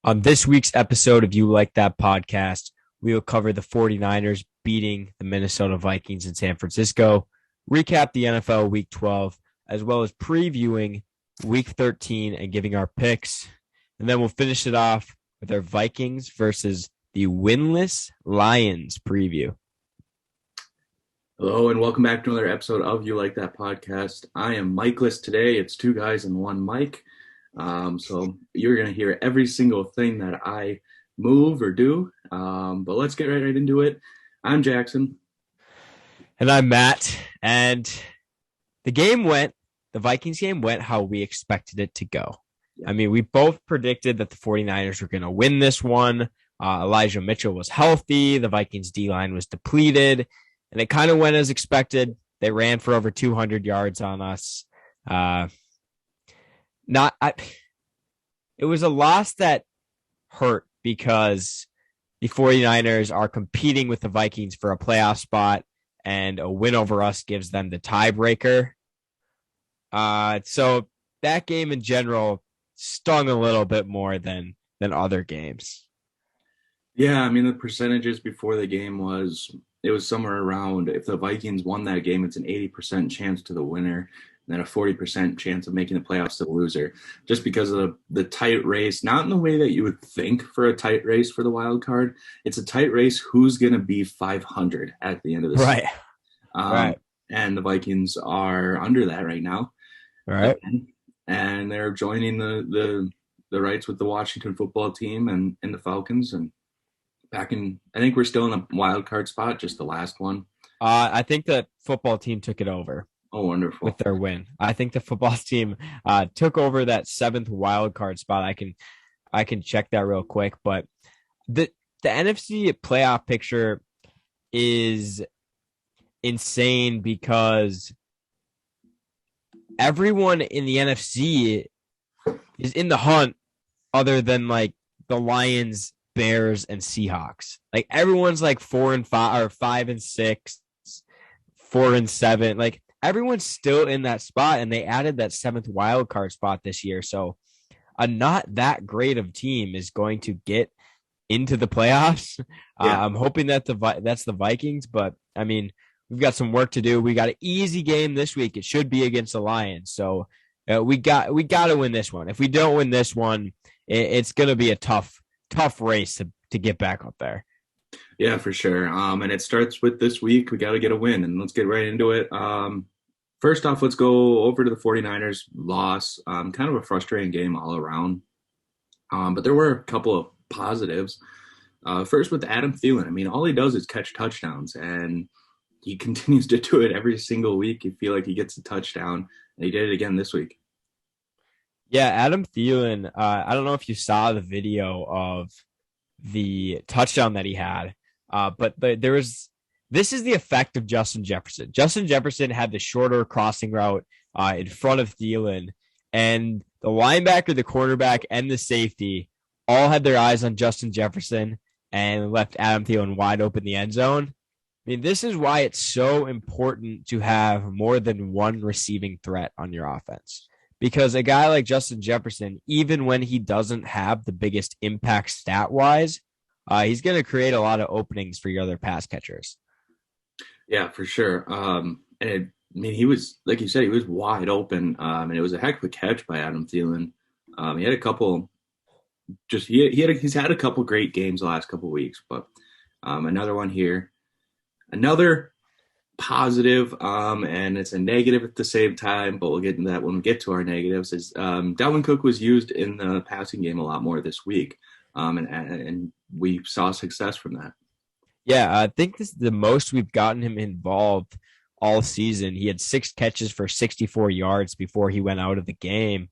On this week's episode of You Like That podcast, we will cover the 49ers beating the Minnesota Vikings in San Francisco, recap the NFL Week 12, as well as previewing Week 13 and giving our picks. And then we'll finish it off with our Vikings versus the winless Lions preview. Hello and welcome back to another episode of You Like That podcast. I am Mikeless today. It's two guys and one mic. So you're going to hear every single thing that I move or do. But let's get right into it. I'm Jackson. And I'm Matt. And the Vikings game went how we expected it to go. Yeah. I mean, we both predicted that the 49ers were going to win this one. Elijah Mitchell was healthy. The Vikings D-line was depleted. And it kind of went as expected. They ran for over 200 yards on us. It was a loss that hurt because the 49ers are competing with the Vikings for a playoff spot, and a win over us gives them the tiebreaker. So that game in general stung a little bit more than other games. Yeah, I mean, the percentages before the game was somewhere around, if the Vikings won that game, it's an 80% chance to the winner, and then a 40% chance of making the playoffs to the loser, just because of the tight race. Not in the way that you would think for a tight race for the wild card. It's a tight race. Who's going to be 500 at the end of the season? Right. And the Vikings are under that right now. Right. And they're joining the rights with the Washington football team and the Falcons, and I think we're still in a wild card spot, just the last one. I think the football team took it over. Oh, wonderful. With their win. I think the football team took over that 7th wild card spot. I can check that real quick, but the NFC playoff picture is insane because everyone in the NFC is in the hunt other than like the Lions, Bears, and Seahawks. Like everyone's like 4-5 or 5-6, 4-7. Like everyone's still in that spot, and they added that 7th wild card spot this year. So a not that great of team is going to get into the playoffs. Yeah. I'm hoping that that's the Vikings, but I mean, we've got some work to do. We got an easy game this week. It should be against the Lions. So we got to win this one. If we don't win this one, it's going to be a tough race to get back up there. Yeah, for sure. And it starts with this week. We got to get a win, and let's get right into it. First off, let's go over to the 49ers loss. Kind of a frustrating game all around. But there were a couple of positives. First with Adam Thielen. I mean, all he does is catch touchdowns, and he continues to do it every single week. You feel like he gets a touchdown, and he did it again this week. Yeah, Adam Thielen, I don't know if you saw the video of the touchdown that he had, but this is the effect of Justin Jefferson. Justin Jefferson had the shorter crossing route in front of Thielen, and the linebacker, the quarterback, and the safety all had their eyes on Justin Jefferson and left Adam Thielen wide open in the end zone. I mean, this is why it's so important to have more than one receiving threat on your offense. Because a guy like Justin Jefferson, even when he doesn't have the biggest impact stat-wise, he's going to create a lot of openings for your other pass catchers. Yeah, for sure. I mean, he was, like you said, he was wide open, and it was a heck of a catch by Adam Thielen. He had a couple, he's had a couple great games the last couple of weeks, but another one here, another positive, and it's a negative at the same time, but we'll get into that when we get to our negatives, is Dalvin Cook was used in the passing game a lot more this week, and we saw success from that. Yeah, I think this is the most we've gotten him involved all season. He had 6 catches for 64 yards before he went out of the game.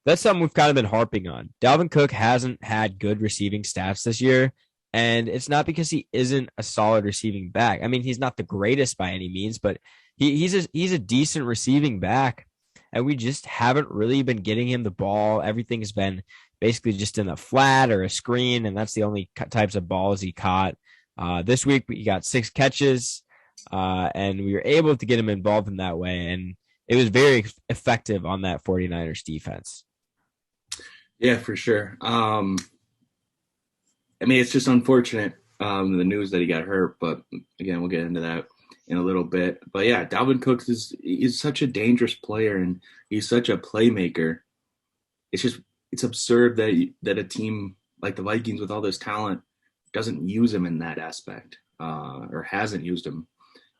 That's something we've kind of been harping on. Dalvin Cook hasn't had good receiving stats this year, and it's not because he isn't a solid receiving back. I mean, he's not the greatest by any means, but he's a decent receiving back, and we just haven't really been getting him the ball. Everything's been basically just in a flat or a screen, and that's the only types of balls he caught. This week, we got 6 catches, and we were able to get him involved in that way, and it was very effective on that 49ers defense. Yeah, for sure. I mean, it's just unfortunate, the news that he got hurt. But again, we'll get into that in a little bit. But yeah, Dalvin Cook is such a dangerous player, and he's such a playmaker. It's absurd that a team like the Vikings with all this talent doesn't use him in that aspect, or hasn't used him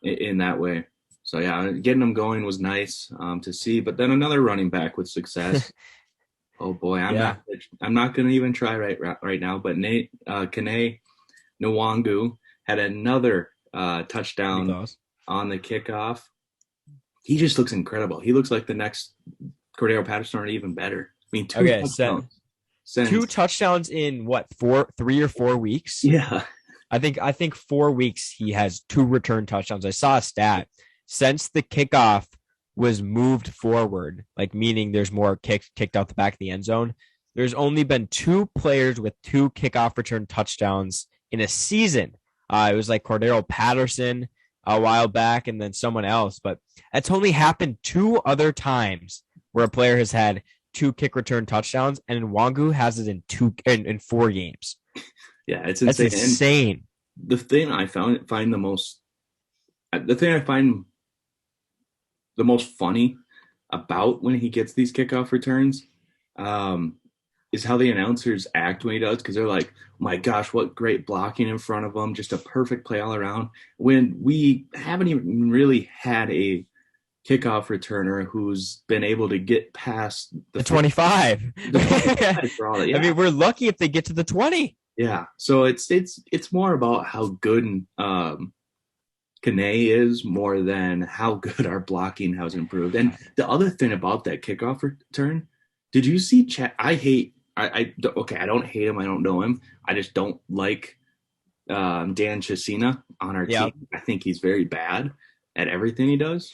in that way. So yeah, getting him going was nice to see. But then another running back with success. Oh boy, Yeah. I'm not going to even try right now. But Kene Nwangu had another Pretty touchdown close. on the kickoff. He just looks incredible. He looks like the next Cordero Patterson, or even better. I mean, two Okay, touchdowns two since touchdowns in what, 3 or 4 weeks? yeah, I think 4 weeks he has 2 return touchdowns. I saw a stat since the kickoff was moved forward, like meaning there's more kicks kicked out the back of the end zone. There's only been 2 players with 2 kickoff return touchdowns in a season. It was like Cordero Patterson a while back, and then someone else, but that's only happened 2 other times where a player has had 2 kick return touchdowns, and Nwangu has it in 4 games. yeah, it's That's insane. And insane. the thing I find the most funny about when he gets these kickoff returns, um, is how the announcers act when he does, because they're like, oh my gosh, what great blocking in front of him, just a perfect play all around. When we haven't even really had a kickoff returner who's been able to get past The 25. the 25 for all that. Yeah. I mean, we're lucky if they get to the 20. Yeah. So it's more about how good Kane is, more than how good our blocking has improved. And the other thing about that kickoff return, did you see Chad? Okay, I don't hate him. I don't know him. I just don't like Dan Chisena on our Yeah. team. I think he's very bad at everything he does.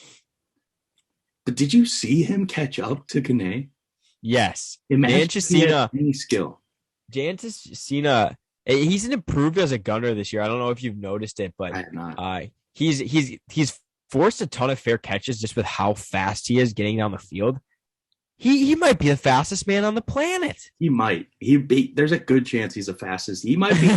But did you see him catch up to Kane? Yes. Imagine Dan if he had Chisena, any skill. he's an improved as a gunner this year. I don't know if you've noticed it, but I have not. he's forced a ton of fair catches just with how fast he is getting down the field. He might be the fastest man on the planet. He might. There's a good chance he's the fastest. He might be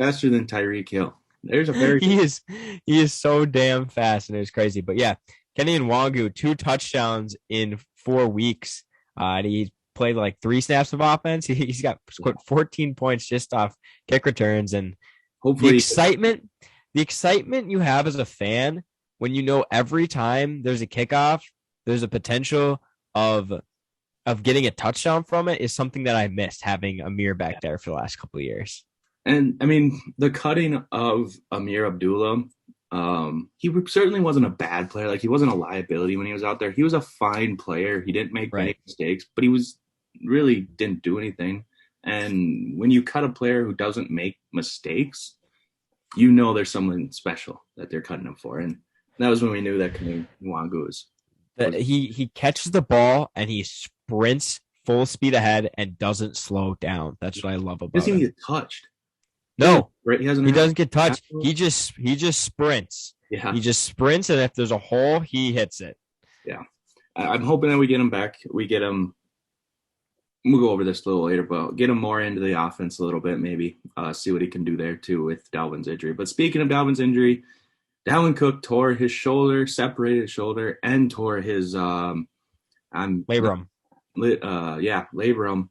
faster than Tyreek Hill. There's a very he is so damn fast, and it's crazy. But yeah, Kenny Nwangu, 2 touchdowns in 4 weeks. And he played like 3 snaps of offense. He's got scored 14 points just off kick returns, and the hopefully excitement you have as a fan when you know every time there's a kickoff, there's a potential of getting a touchdown from it is something that I missed, having Amir back there for the last couple of years. And I mean, the cutting of Amir Abdullah, he certainly wasn't a bad player. Like, he wasn't a liability when he was out there. He was a fine player. He didn't make many mistakes, but he really didn't do anything. And when you cut a player who doesn't make mistakes, you know there's something special that they're cutting him for. And that was when we knew that Nwangu was. He catches the ball and he sprints full speed ahead and doesn't slow down. That's what I love about Doesn't him. get touched. No, Right? He doesn't get touched. He just sprints. Yeah. He just sprints, and if there's a hole, he hits it. Yeah. I'm hoping that we get him back. We get him. We'll go over this a little later, but get him more into the offense a little bit, maybe. See what he can do there, too, with Dalvin's injury. But speaking of Dalvin's injury, Dalvin Cook tore his shoulder, separated his shoulder, and tore his Labrum. Labrum.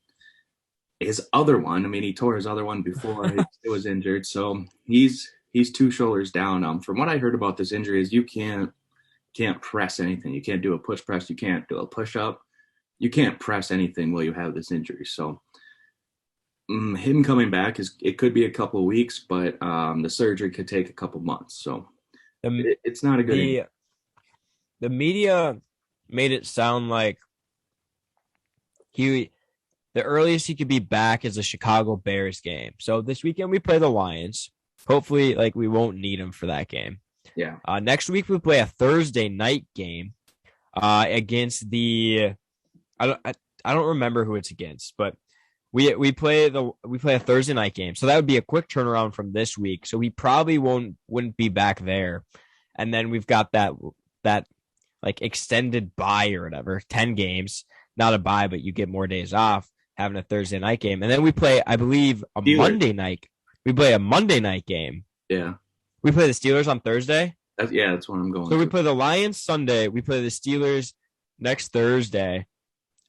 His other one. I mean, he tore his other one before it was injured. So he's 2 shoulders down. From what I heard about this injury is you can't press anything. You can't do a push press. You can't do a push up. You can't press anything while you have this injury. So him coming back it could be a couple of weeks, but the surgery could take a couple months. So it's not a good injury. The media made it sound like the earliest he could be back is a Chicago Bears game. So this weekend we play the Lions. Hopefully, we won't need him for that game. Yeah. Next week we play a Thursday night game against the. I don't remember who it's against, but we play a Thursday night game. So that would be a quick turnaround from this week. So he probably wouldn't be back there, and then we've got that extended bye or whatever, 10 games. Not a bye, but you get more days off having a Thursday night game. And then we play, I believe, a Monday night. we play a Monday night game. Yeah. We play the Steelers on Thursday. That's what I'm going So we to. play the Lions Sunday. We play the Steelers next Thursday,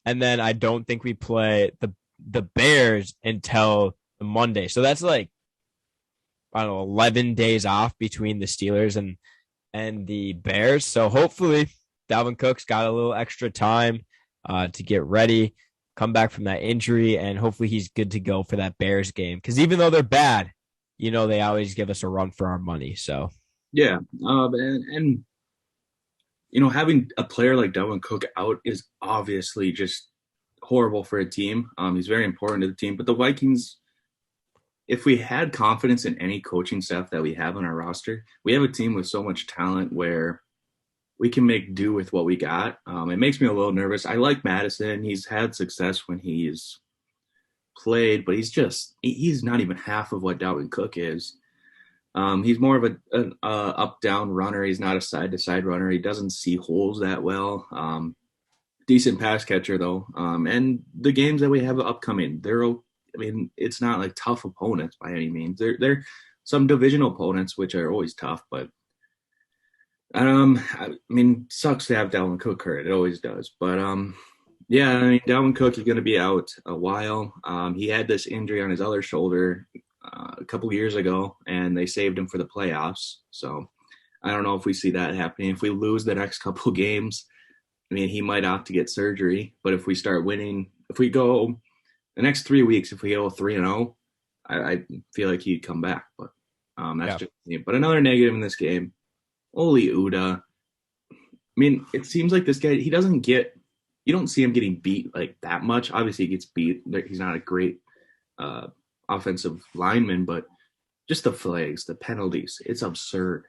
and then I don't think we play the Bears until the Monday. So that's like, I don't know, 11 days off between the Steelers and the Bears. So hopefully Dalvin Cook's got a little extra time to get ready, come back from that injury, and hopefully he's good to go for that Bears game. Because even though they're bad, they always give us a run for our money. So Yeah. And having a player like Dalvin Cook out is obviously just horrible for a team. He's very important to the team, but the Vikings, if we had confidence in any coaching staff that we have on our roster, we have a team with so much talent where we can make do with what we got. It makes me a little nervous. I like Madison. He's had success when he's played, but he's not even half of what Dalvin Cook is. He's more of an up-down runner. He's not a side-to-side runner. He doesn't see holes that well. Decent pass catcher, though. And the games that we have upcoming, it's not like tough opponents by any means. They're some divisional opponents, which are always tough, but sucks to have Dalvin Cook hurt. It always does. But yeah, Dalvin Cook is going to be out a while. He had this injury on his other shoulder a couple of years ago, and they saved him for the playoffs. So I don't know if we see that happening. If we lose the next couple of games, he might opt to get surgery. But if we start winning, if we go the next 3 weeks, if we go 3-0, I feel like he'd come back. But that's just me. But another negative in this game, Oli Udoh. It seems like this guy, you don't see him getting beat like that much. Obviously, he gets beat. He's not a great offensive lineman, but just the flags, the penalties, it's absurd.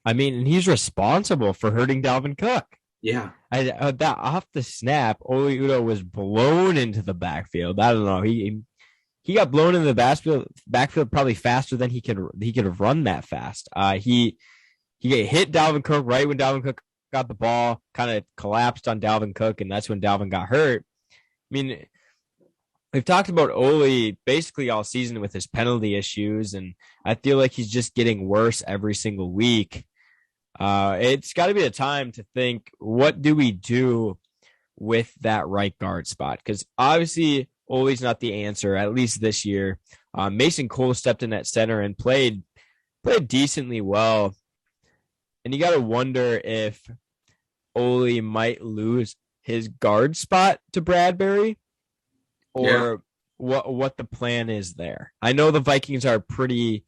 And he's responsible for hurting Dalvin Cook. Yeah. That off the snap, Oli Udoh was blown into the backfield. I don't know. He got blown into the backfield probably faster than he could have run that fast. He hit Dalvin Cook right when Dalvin Cook got the ball, kind of collapsed on Dalvin Cook, and that's when Dalvin got hurt. We've talked about Oli basically all season with his penalty issues, and I feel like he's just getting worse every single week. It's got to be a time to think, what do we do with that right guard spot? Because obviously Oli's not the answer, at least this year. Mason Cole stepped in at center and played decently well. And you got to wonder if Oli might lose his guard spot to Bradbury, or what the plan is there. I know the Vikings are pretty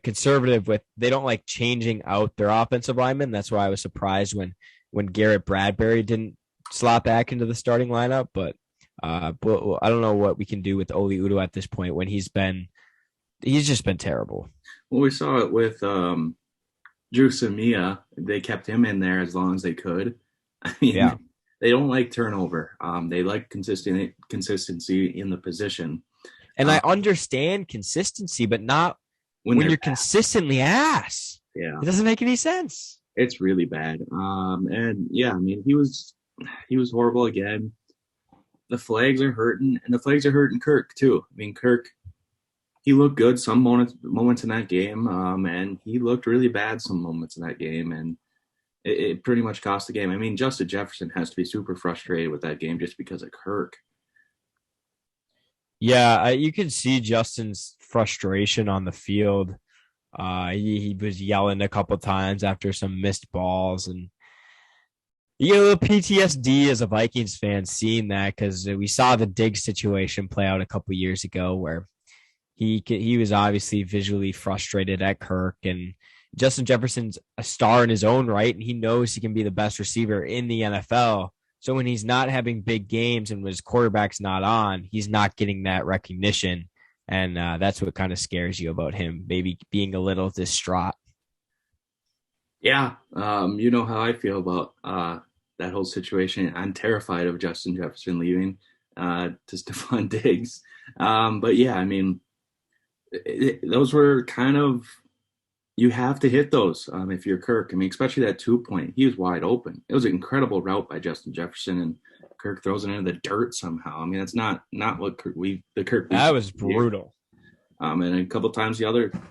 conservative they don't like changing out their offensive linemen. That's why I was surprised when Garrett Bradbury didn't slot back into the starting lineup. But I don't know what we can do with Oli Udoh at this point when he's just been terrible. Well, we saw it with Drew Samia. They kept him in there as long as they could. They don't like turnover. They like consistency in the position. And I understand consistency, but not when you're consistently ass. Yeah, it doesn't make any sense. It's really bad. He was horrible again. The flags are hurting, and the flags are hurting Kirk too. Kirk, he looked good some moments in that game, and he looked really bad some moments in that game, and it pretty much cost the game. Justin Jefferson has to be super frustrated with that game just because of Kirk. Yeah, you could see Justin's frustration on the field. He was yelling a couple times after some missed balls, and you get a little PTSD as a Vikings fan seeing that, because we saw the Diggs situation play out a couple years ago where he was obviously visually frustrated at Kirk, and Justin Jefferson's a star in his own right, and he knows he can be the best receiver in the NFL. So when he's not having big games and his quarterback's not on, he's not getting that recognition. And that's what kind of scares you about him, maybe being a little distraught. Yeah. You know how I feel about that whole situation. I'm terrified of Justin Jefferson leaving to Stephon Diggs. But yeah, those were kind of, you have to hit those if you're Kirk. Especially that 2-point. He was wide open. It was an incredible route by Justin Jefferson, and Kirk throws it into the dirt somehow. That's not what the Kirk. That was brutal. And a couple times the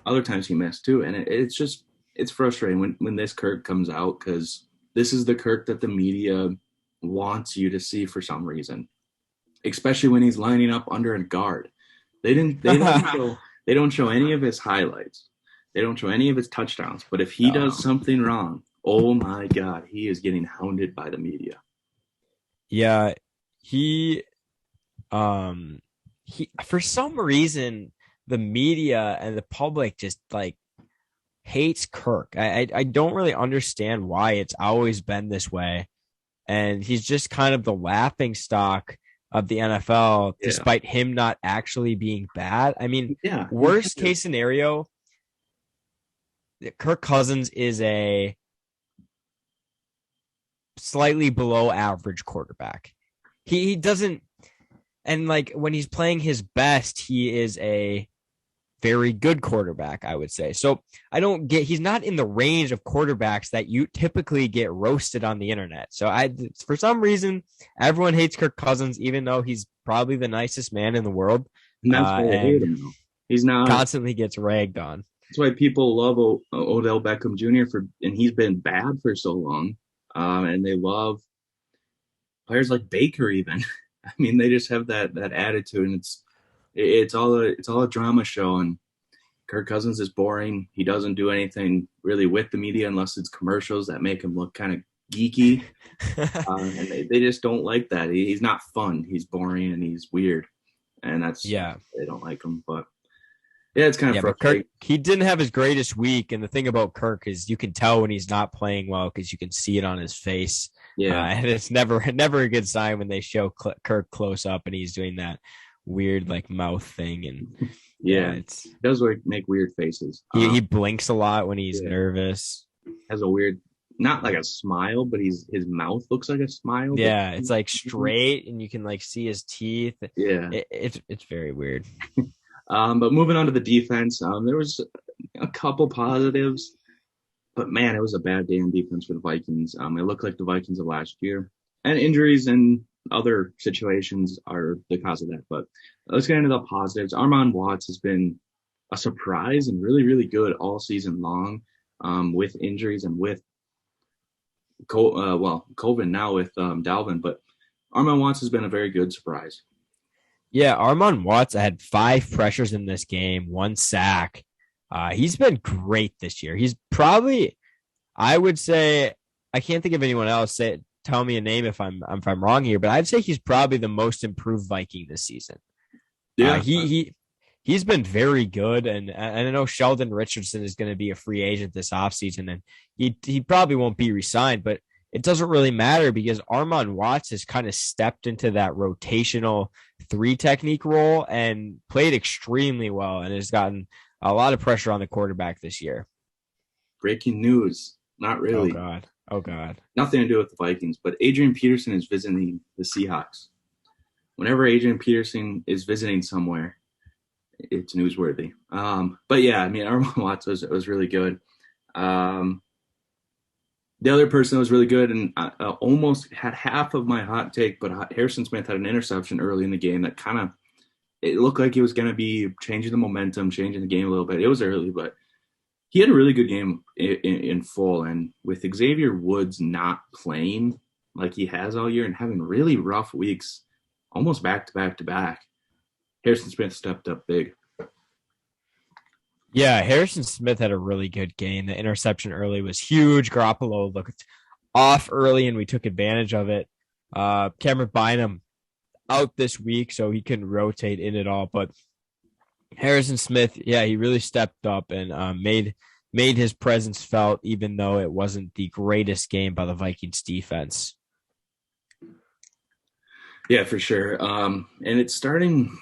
other times he missed too. And it's frustrating when this Kirk comes out, because this is the Kirk that the media wants you to see for some reason, especially when he's lining up under a guard. They don't show any of his highlights. They don't show any of his touchdowns. But if he does something wrong, oh my God, he is getting hounded by the media. Yeah, he he for some reason the media and the public just like hates Kirk. I don't really understand why. It's always been this way. And he's just kind of the laughing stock of the NFL, despite him not actually being bad. I mean, worst case scenario, Kirk Cousins is a slightly below average quarterback. He doesn't, and like when he's playing his best, he is a very good quarterback, I would say. So he's not in the range of quarterbacks that you typically get roasted on the internet. So for some reason, everyone hates Kirk Cousins, even though he's probably the nicest man in the world. And that's why they hate him. He's not constantly gets ragged on. That's why people love Odell Beckham Jr. and he's been bad for so long. And they love players like Baker even. I mean, they just have that attitude, and it's all a drama show. And Kirk Cousins is boring. He doesn't do anything really with the media unless it's commercials that make him look kind of geeky. And they just don't like that. He's not fun. He's boring and he's weird. And they don't like him. But yeah, it's kind of frustrating. But Kirk, he didn't have his greatest week. And the thing about Kirk is you can tell when he's not playing well because you can see it on his face. Yeah. And it's never a good sign when they show Kirk close up and he's doing that weird like mouth thing. And it does make weird faces. He blinks a lot when he's nervous. Has a weird, not like a smile, but his mouth looks like a smile. Yeah, it's like straight and you can like see his teeth. Yeah. It's very weird. But moving on to the defense, there was a couple positives, but man, it was a bad day on defense for the Vikings. It looked like the Vikings of last year, and injuries and other situations are the cause of that. But let's get into the positives. Armon Watts has been a surprise and really, really good all season long, with injuries and with COVID now with Dalvin. But Armon Watts has been a very good surprise. Yeah, Armon Watts had 5 pressures in this game, 1 sack. He's been great this year. He's probably, I would say, I can't think of anyone else. Tell me a name if I'm wrong here, but I'd say he's probably the most improved Viking this season. Yeah, he's been very good, and I know Sheldon Richardson is going to be a free agent this offseason, and he probably won't be re-signed, but it doesn't really matter because Armon Watts has kind of stepped into that rotational 3 technique role and played extremely well and has gotten a lot of pressure on the quarterback this year. Breaking news. Not really. Oh, God. Nothing to do with the Vikings, but Adrian Peterson is visiting the Seahawks. Whenever Adrian Peterson is visiting somewhere, it's newsworthy. But yeah, I mean, Armon Watts was really good. The other person that was really good and almost had half of my hot take, but Harrison Smith had an interception early in the game that kind of, it looked like he was going to be changing the momentum, changing the game a little bit. It was early, but he had a really good game in full. And with Xavier Woods not playing like he has all year and having really rough weeks, almost back to back to back, Harrison Smith stepped up big. Yeah, Harrison Smith had a really good game. The interception early was huge. Garoppolo looked off early, and we took advantage of it. Cameron Bynum out this week, so he couldn't rotate in at all. But Harrison Smith, yeah, he really stepped up and made his presence felt, even though it wasn't the greatest game by the Vikings defense. Yeah, for sure. And it's starting.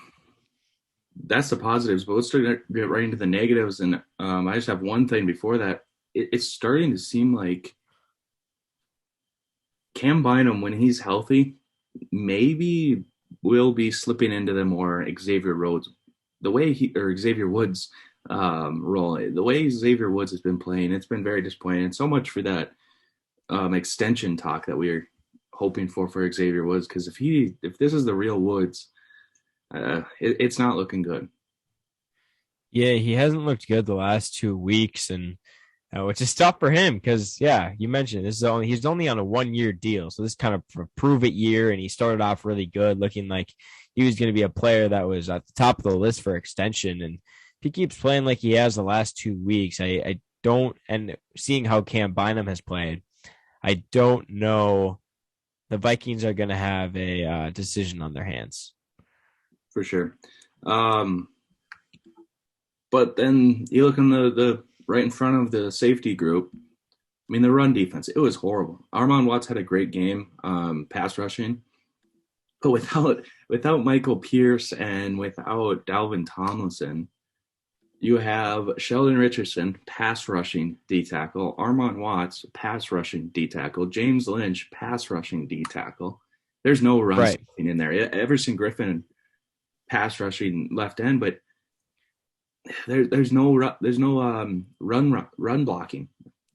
That's the positives, but let's get right into the negatives. And I just have one thing before that. It's starting to seem like Cam Bynum, when he's healthy, maybe will be slipping into the more Xavier Woods role. The way Xavier Woods has been playing, it's been very disappointing. And so much for that extension talk that we're hoping for Xavier Woods, because if this is the real Woods, it's not looking good. Yeah, he hasn't looked good the last 2 weeks, and which is tough for him because, yeah, you mentioned he's only on a 1 year deal, so this kind of prove it year, and he started off really good, looking like he was going to be a player that was at the top of the list for extension, and if he keeps playing like he has the last 2 weeks, I don't, and seeing how Cam Bynum has played, I don't know the Vikings are going to have a decision on their hands. for sure. Um, but then you look in the right in front of the safety group. I mean, the run defense, it was horrible. Armon Watts had a great game, pass rushing, but without Michael Pierce and without Dalvin Tomlinson, you have Sheldon Richardson, pass rushing D tackle, Armon Watts, pass rushing D tackle, James Lynch, pass rushing D tackle. There's no run Right. stuffing in there. Everson Griffin, pass rushing left end, but there's no run blocking,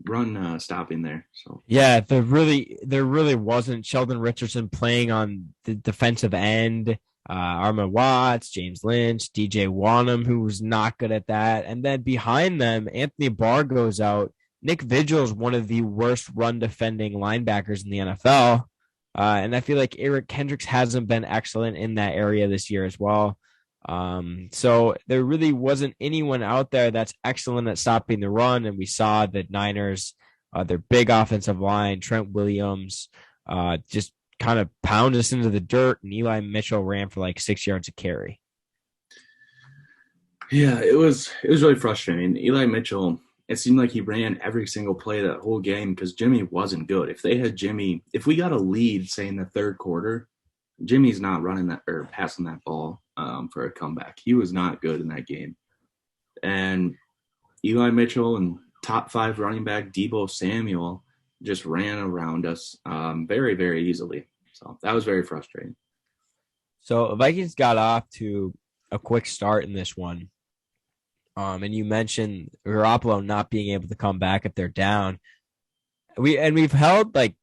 run stopping there. So Yeah, there really wasn't Sheldon Richardson playing on the defensive end. Armand Watts, James Lynch, DJ Wanham, who was not good at that. And then behind them, Anthony Barr goes out. Nick Vigil is one of the worst run defending linebackers in the NFL. And I feel like Eric Kendricks hasn't been excellent in that area this year as well. So there really wasn't anyone out there that's excellent at stopping the run. And we saw the Niners, their big offensive line, Trent Williams, just kind of pound us into the dirt. And Eli Mitchell ran for like 6 yards a carry. yeah, it was really frustrating. Eli Mitchell, it seemed like he ran every single play that whole game because Jimmy wasn't good. If we got a lead, say in the third quarter, Jimmy's not running that or passing that ball for a comeback. He was not good in that game. And Eli Mitchell and top five running back Deebo Samuel just ran around us very, very easily. So that was very frustrating. So Vikings got off to a quick start in this one. And you mentioned Garoppolo not being able to come back if they're down. We've held like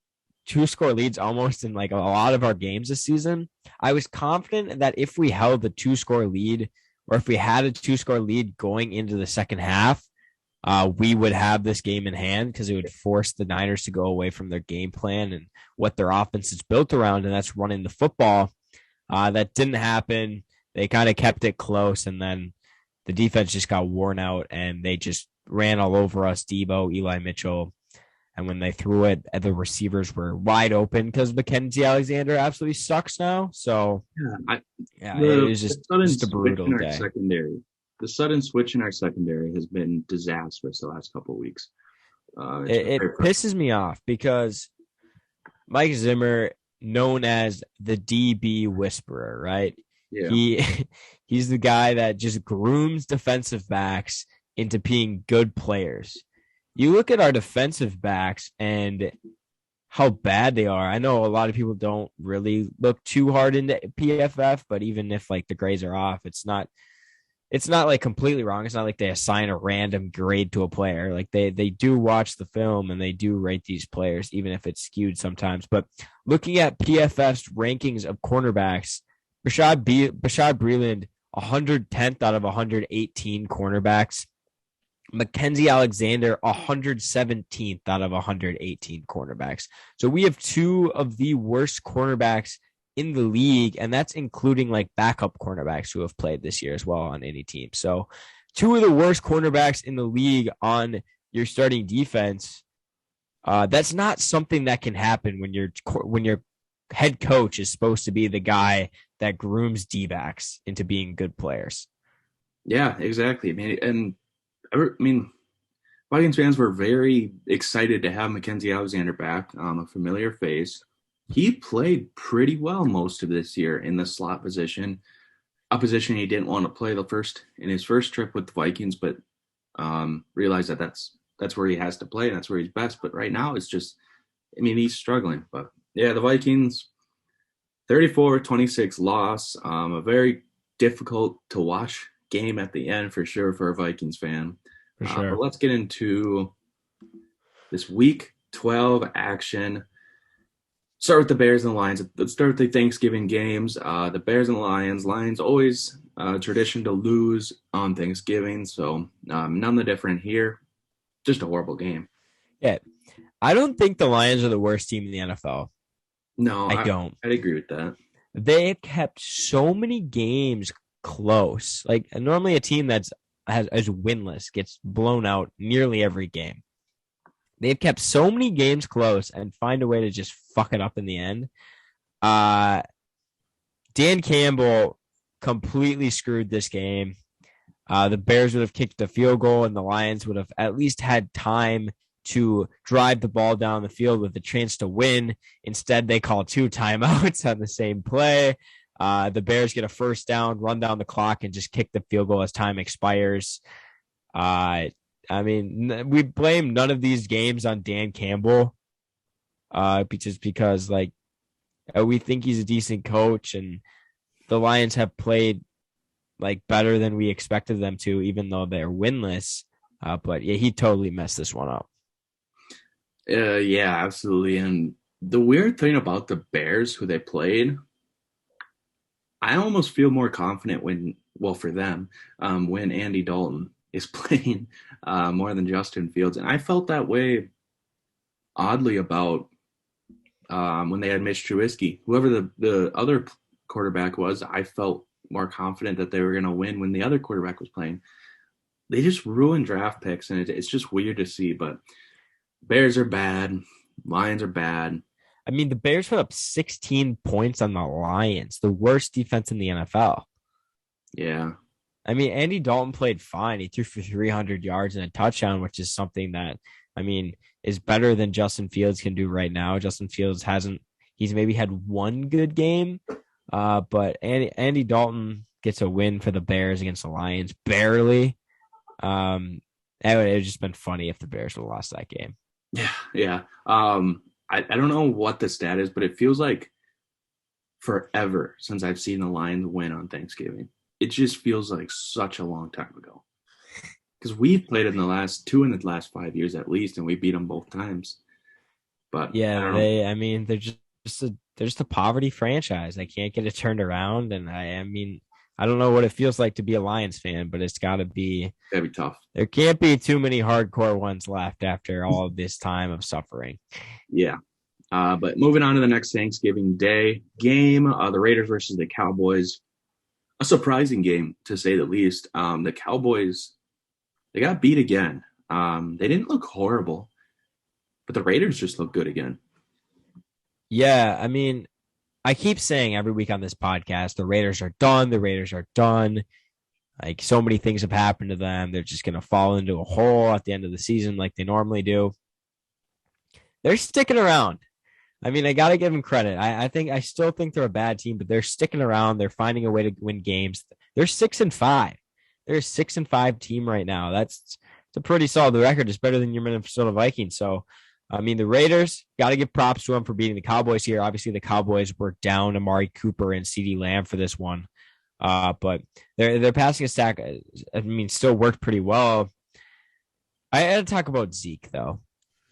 2 score leads almost in like a lot of our games this season. I was confident that if we held the 2 score lead, or if we had a 2 score lead going into the second half, we would have this game in hand because it would force the Niners to go away from their game plan and what their offense is built around, and that's running the football. That didn't happen. They kind of kept it close, and then the defense just got worn out, and they just ran all over us, Deebo, Eli Mitchell. And when they threw it, the receivers were wide open because Mackenzie Alexander absolutely sucks now. So, I, yeah, it the, was the sudden just a switch brutal in our day. secondary, the sudden switch in our secondary has been disastrous the last couple of weeks. It's been It very pisses me off because Mike Zimmer, known as the DB whisperer, right? yeah. He he's the guy that just grooms defensive backs into being good players. You look at our defensive backs and how bad they are. I know a lot of people don't really look too hard into PFF, but even if like the grades are off, it's not like completely wrong. It's not like they assign a random grade to a player. Like they do watch the film and they do rate these players, even if it's skewed sometimes. But looking at PFF's rankings of cornerbacks, Bashad Breeland, 110th out of 118 cornerbacks. Mackenzie Alexander, 117th out of 118 cornerbacks. So we have two of the worst cornerbacks in the league, and that's including like backup cornerbacks who have played this year as well on any team. So two of the worst cornerbacks in the league on your starting defense. That's not something that can happen when your head coach is supposed to be the guy that grooms D-backs into being good players. Yeah, exactly. I mean, Vikings fans were very excited to have Mackenzie Alexander back, a familiar face. He played pretty well most of this year in the slot position, a position he didn't want to play in his first trip with the Vikings, but realized that that's where he has to play and that's where he's best. But right now, it's just, I mean, he's struggling. But yeah, the Vikings 34-26 loss, a very difficult to watch game at the end for sure for a Vikings fan. For sure. But let's get into this week 12 action. Start with the Bears and the Lions. Let's start with the Thanksgiving games. The Bears and the Lions. Lions always tradition to lose on Thanksgiving, so none the different here. Just a horrible game. Yeah. I don't think the Lions are the worst team in the NFL. No, I don't. I'd agree with that. They have kept so many games close. Like normally a team that's is winless gets blown out nearly every game. They've kept so many games close and find a way to just fuck it up in the end. Dan Campbell completely screwed this game. The Bears would have kicked a field goal and the Lions would have at least had time to drive the ball down the field with a chance to win. Instead, they call 2 timeouts on the same play. The Bears get a first down, run down the clock, and just kick the field goal as time expires. I mean, we blame none of these games on Dan Campbell, just because like we think he's a decent coach, and the Lions have played like better than we expected them to, even though they're winless. But yeah, he totally messed this one up. Yeah, absolutely. And the weird thing about the Bears, who they played, I almost feel more confident for them, when Andy Dalton is playing more than Justin Fields. And I felt that way, oddly, about when they had Mitch Trubisky. Whoever the other quarterback was, I felt more confident that they were going to win when the other quarterback was playing. They just ruined draft picks, and it's just weird to see. But Bears are bad. Lions are bad. I mean, the Bears put up 16 points on the Lions, the worst defense in the NFL. Yeah. I mean, Andy Dalton played fine. He threw for 300 yards and a touchdown, which is something that, I mean, is better than Justin Fields can do right now. Justin Fields he's maybe had one good game, but Andy Dalton gets a win for the Bears against the Lions, barely. It would have just been funny if the Bears would have lost that game. Yeah. I don't know what the stat is, but it feels like forever since I've seen the Lions win on Thanksgiving. It just feels like such a long time ago. Because we've played in the last 5 years at least, and we beat them both times. But yeah, they're just a poverty franchise. They can't get it turned around, and I mean, I don't know what it feels like to be a Lions fan, but it's got to be tough. There can't be too many hardcore ones left after all of this time of suffering. Yeah. But moving on to the next Thanksgiving Day game, the Raiders versus the Cowboys. A surprising game, to say the least. The Cowboys, they got beat again. They didn't look horrible, but the Raiders just look good again. Yeah, I mean, I keep saying every week on this podcast, the Raiders are done. The Raiders are done. Like, so many things have happened to them. They're just going to fall into a hole at the end of the season like they normally do. They're sticking around. I mean, I got to give them credit. I still think they're a bad team, but they're sticking around. They're finding a way to win games. They're 6-5. They're a 6-5 team right now. It's a pretty solid record. It's better than your Minnesota Vikings. So, I mean, the Raiders, got to give props to them for beating the Cowboys here. Obviously, the Cowboys were down Amari Cooper and CeeDee Lamb for this one. But their passing attack, I mean, still worked pretty well. I had to talk about Zeke, though.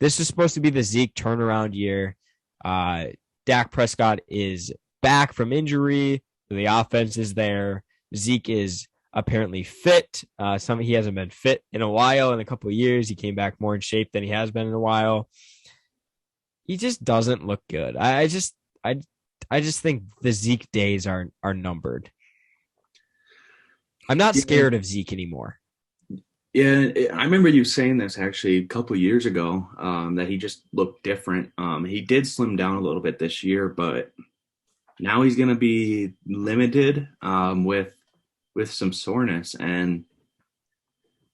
This is supposed to be the Zeke turnaround year. Dak Prescott is back from injury. The offense is there. Zeke is apparently fit. He hasn't been fit in a while, in a couple of years. He came back more in shape than he has been in a while. He just doesn't look good. I just think the Zeke days are numbered. I'm not scared of Zeke anymore. Yeah, I remember you saying this actually a couple of years ago, that he just looked different. He did slim down a little bit this year, but now he's going to be limited with some soreness. And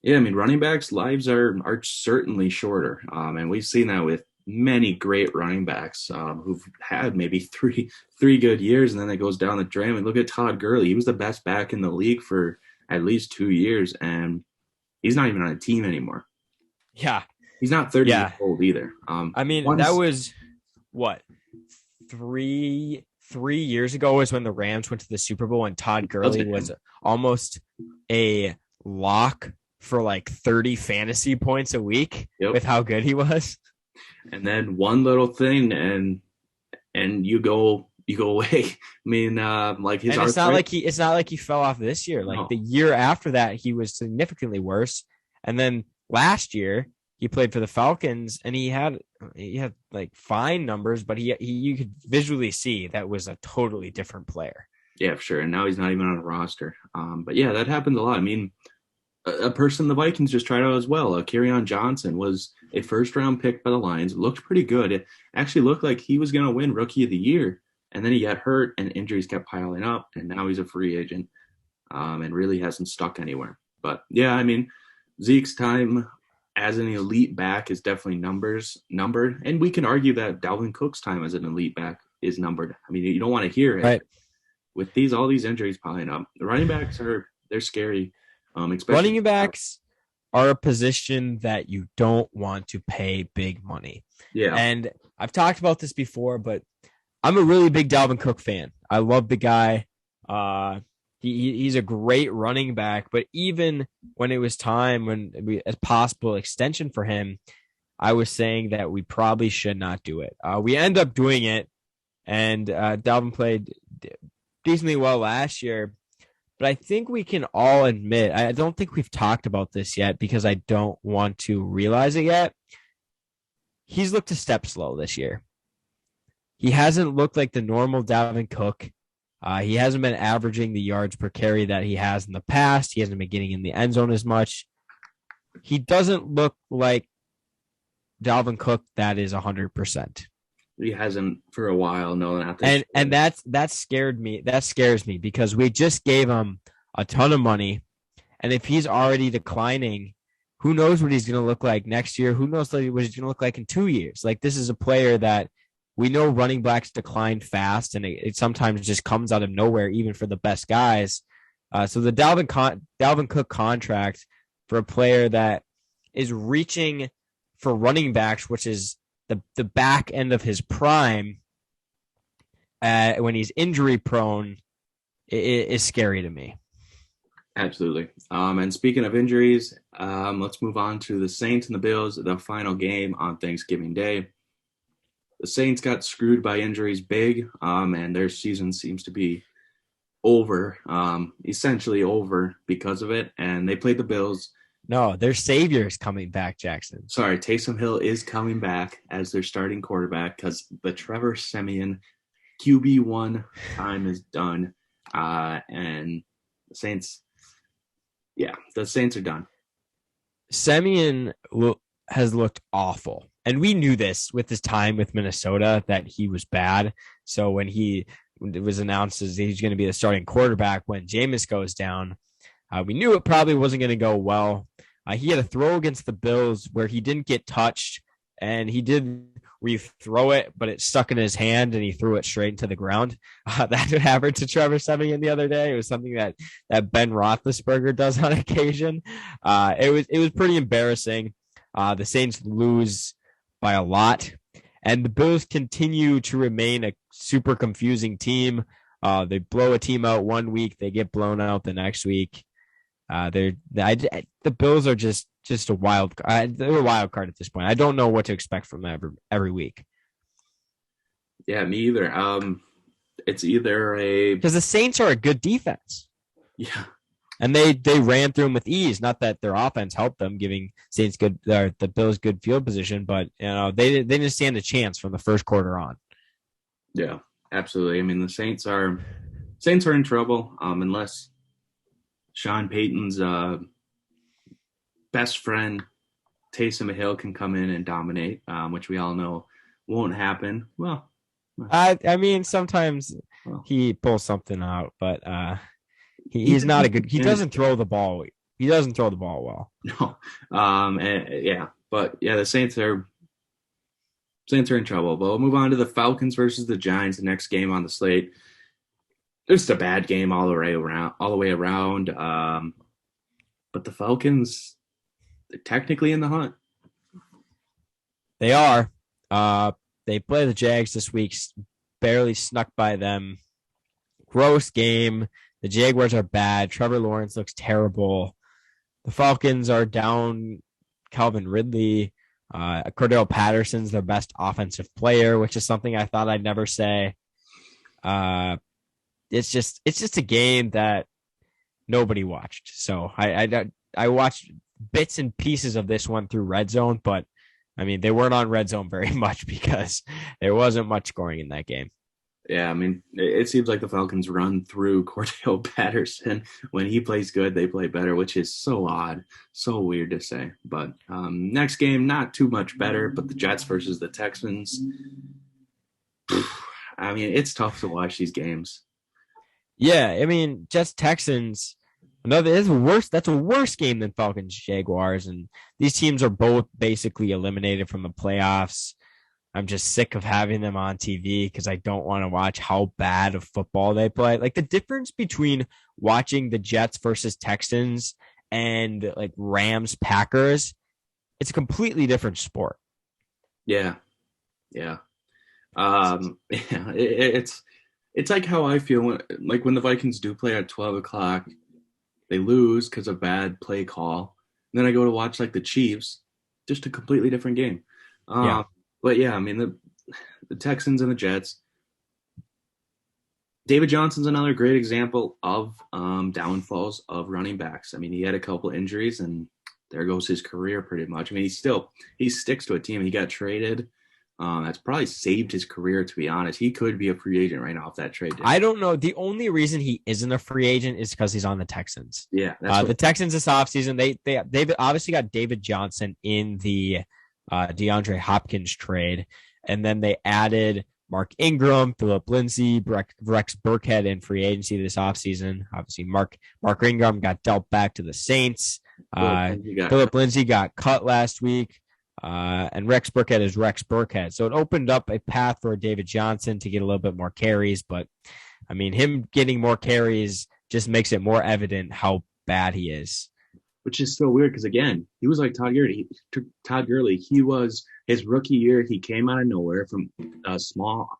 yeah, I mean, running backs' lives are certainly shorter, and we've seen that with many great running backs who've had maybe three good years, and then it goes down the drain. And look at Todd Gurley; he was the best back in the league for at least 2 years, and he's not even on a team anymore. Yeah. He's not 30 years old either. I mean, that was what, 3 years ago was when the Rams went to the Super Bowl and Todd Gurley was almost a lock for like 30 fantasy points a week with how good he was. And then one little thing and you go you go away. I mean, like his And it's not like he fell off this year. Like no. the year after that, he was significantly worse. And then last year, he played for the Falcons, and he had like fine numbers, but he you could visually see that was a totally different player. Yeah, for sure. And now he's not even on a roster. But yeah, that happens a lot. I mean, a person the Vikings just tried out as well. Kerryon Johnson was a first round pick by the Lions. It looked pretty good. It actually looked like he was going to win Rookie of the Year. And then he got hurt and injuries kept piling up. And now he's a free agent and really hasn't stuck anywhere. But yeah, I mean, Zeke's time as an elite back is definitely numbered. And we can argue that Dalvin Cook's time as an elite back is numbered. I mean, you don't want to hear it. Right. With all these injuries piling up, the running backs they're scary. Running backs are a position that you don't want to pay big money. Yeah. And I've talked about this before, but I'm a really big Dalvin Cook fan. I love the guy. He's a great running back, but even when it was time a possible extension for him, I was saying that we probably should not do it. We end up doing it, and Dalvin played decently well last year. But I think we can all admit, I don't think we've talked about this yet because I don't want to realize it yet. He's looked a step slow this year. He hasn't looked like the normal Dalvin Cook. He hasn't been averaging the yards per carry that he has in the past. He hasn't been getting in the end zone as much. He doesn't look like Dalvin Cook that is 100%. He hasn't for a while. No, not this. And that scared me. That scares me because we just gave him a ton of money, and if he's already declining, who knows what he's going to look like next year? Who knows what he's going to look like in 2 years? Like, this is a player that we know running backs decline fast, and it sometimes just comes out of nowhere, even for the best guys. So the Dalvin Cook contract for a player that is reaching for running backs, which is the back end of his prime, when he's injury prone, is scary to me. Absolutely. And speaking of injuries, let's move on to the Saints and the Bills, the final game on Thanksgiving Day. The Saints got screwed by injuries big, and their season seems to be over, essentially over because of it. And they played the Bills. No, their savior is coming back, Jackson. Sorry, Taysom Hill is coming back as their starting quarterback because the Trevor Siemian QB1 time is done. And the Saints are done. Siemian has looked awful. And we knew this with his time with Minnesota, that he was bad. So when it was announced as he's going to be the starting quarterback when Jameis goes down, we knew it probably wasn't going to go well. He had a throw against the Bills where he didn't get touched, and he did rethrow it, but it stuck in his hand, and he threw it straight into the ground. That happened to Trevor Siemian the other day. It was something that Ben Roethlisberger does on occasion. It was pretty embarrassing. The Saints lose by a lot, and the Bills continue to remain a super confusing team. They blow a team out 1 week, they get blown out the next week. The Bills are just a wild. They're a wild card at this point. I don't know what to expect from them every week. Yeah, me either. It's either because the Saints are a good defense. Yeah, and they ran through them with ease. Not that their offense helped them, giving the Bills good field position, but they didn't stand a chance from the first quarter on. Yeah, absolutely. I mean, the Saints are in trouble unless Sean Payton's best friend Taysom Hill can come in and dominate, which we all know won't happen. Well, I mean, sometimes he pulls something out, but he's not a good. He doesn't throw the ball. He doesn't throw the ball well. No. But the Saints are in trouble. But we'll move on to the Falcons versus the Giants, the next game on the slate. Just a bad game all the way around. But the Falcons, they're technically in the hunt. They are. They play the Jags this week. Barely snuck by them. Gross game. The Jaguars are bad. Trevor Lawrence looks terrible. The Falcons are down Calvin Ridley. Cordell Patterson's their best offensive player, which is something I thought I'd never say. Uh, it's just a game that nobody watched. So I watched bits and pieces of this one through Red Zone, but I mean they weren't on Red Zone very much because there wasn't much scoring in that game. Yeah, I mean, it seems like the Falcons run through Cordell Patterson. When he plays good, they play better, which is so odd, so weird to say. But next game, not too much better, but the Jets versus the Texans. I mean, it's tough to watch these games. Yeah, I mean Jets Texans. Another is worse. That's a worse game than Falcons Jaguars, and these teams are both basically eliminated from the playoffs. I'm just sick of having them on TV because I don't want to watch how bad of football they play. Like the difference between watching the Jets versus Texans and like Rams Packers, it's a completely different sport. Yeah, yeah. Yeah, it's like how I feel when the Vikings do play at 12 o'clock, they lose because of bad play call. And then I go to watch like the Chiefs, just a completely different game. Yeah. Um, but yeah, I mean the Texans and the Jets. David Johnson's another great example of downfalls of running backs. I mean, he had a couple injuries, and there goes his career pretty much. I mean, he sticks to a team. He got traded. That's probably saved his career, to be honest. He could be a free agent right now if that trade did. I don't know. The only reason he isn't a free agent is because he's on the Texans. Yeah, that's The Texans this offseason, they've obviously got David Johnson in the DeAndre Hopkins trade, and then they added Mark Ingram, Philip Lindsay, Rex Burkhead in free agency this offseason. Obviously, Mark Ingram got dealt back to the Saints. Philip Lindsay got cut last week. And Rex Burkhead is Rex Burkhead. So it opened up a path for David Johnson to get a little bit more carries. But, I mean, him getting more carries just makes it more evident how bad he is. Which is so weird because, again, he was like Todd Gurley. He was his rookie year. He came out of nowhere from a small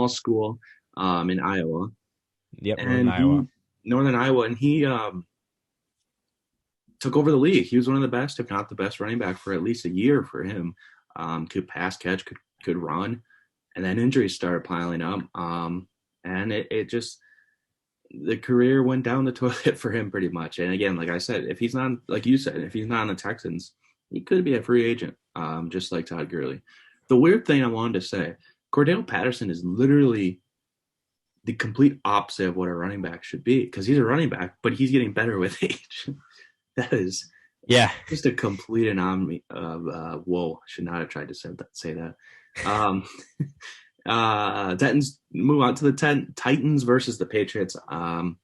school in Iowa. Yep, Northern Iowa. And he took over the league. He was one of the best, if not the best running back for at least a year for him. Could pass catch, could run. And then injuries started piling up. And it just – the career went down the toilet for him pretty much. And again, like I said, if he's not, like you said, if he's not on the Texans, he could be a free agent, just like Todd Gurley. The weird thing I wanted to say, Cordell Patterson is literally the complete opposite of what a running back should be because he's a running back, but he's getting better with age. That is just a complete anomaly of whoa. I should not have tried to say that. Titans move on to the Titans versus the Patriots. I'm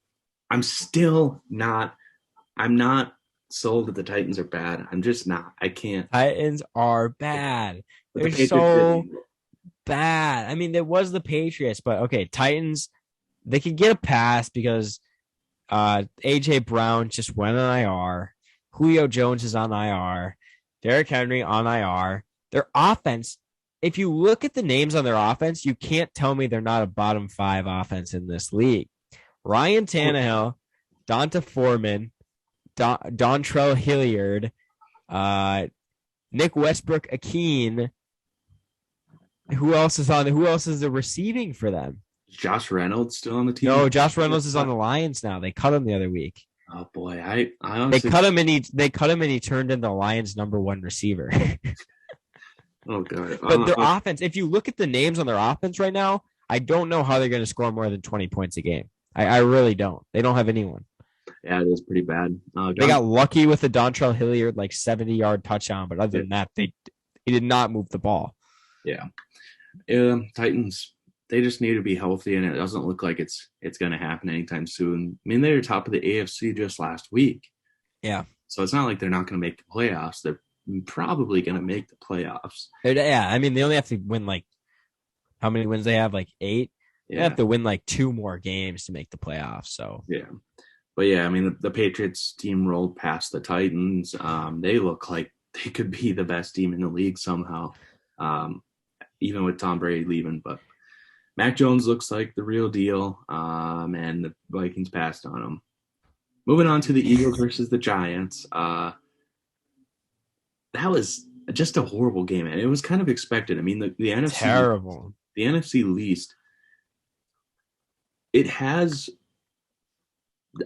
not sold that the Titans are bad. I'm just not. I can't. Titans are bad. They're so bad. I mean, there was the Patriots, but okay, Titans, they could get a pass because AJ Brown just went on IR. Julio Jones is on IR. Derrick Henry on IR. Their offense, if you look at the names on their offense, you can't tell me they're not a bottom 5 offense in this league. Ryan Tannehill, Donta Foreman, Dontrell Hilliard, Nick Westbrook-Ikhine. Who else is the receiving for them? Josh Reynolds still on the team? No, Josh Reynolds is on the Lions now. They cut him the other week. Oh boy, I honestly they cut him and he turned into the Lions' #1 receiver. Oh god! But their offense, if you look at the names on their offense right now, I don't know how they're going to score more than 20 points a game. I really don't. They don't have anyone. Yeah, it is pretty bad. They got lucky with the Dontrell Hilliard 70-yard touchdown, but other than that, he did not move the ball. Yeah, Titans. They just need to be healthy, and it doesn't look like it's going to happen anytime soon. I mean, they were top of the AFC just last week. Yeah. So it's not like they're not going to make the playoffs. They're probably going to make the playoffs. Yeah, I mean, they only have to win how many wins they have? 8? Yeah. They have to win 2 more games to make the playoffs. So yeah. But yeah, I mean, the Patriots team rolled past the Titans. They look like they could be the best team in the league somehow, even with Tom Brady leaving. But Mac Jones looks like the real deal, and the Vikings passed on him. Moving on to the Eagles versus the Giants. That was just a horrible game, and it was kind of expected. I mean, the NFC terrible. The NFC least it has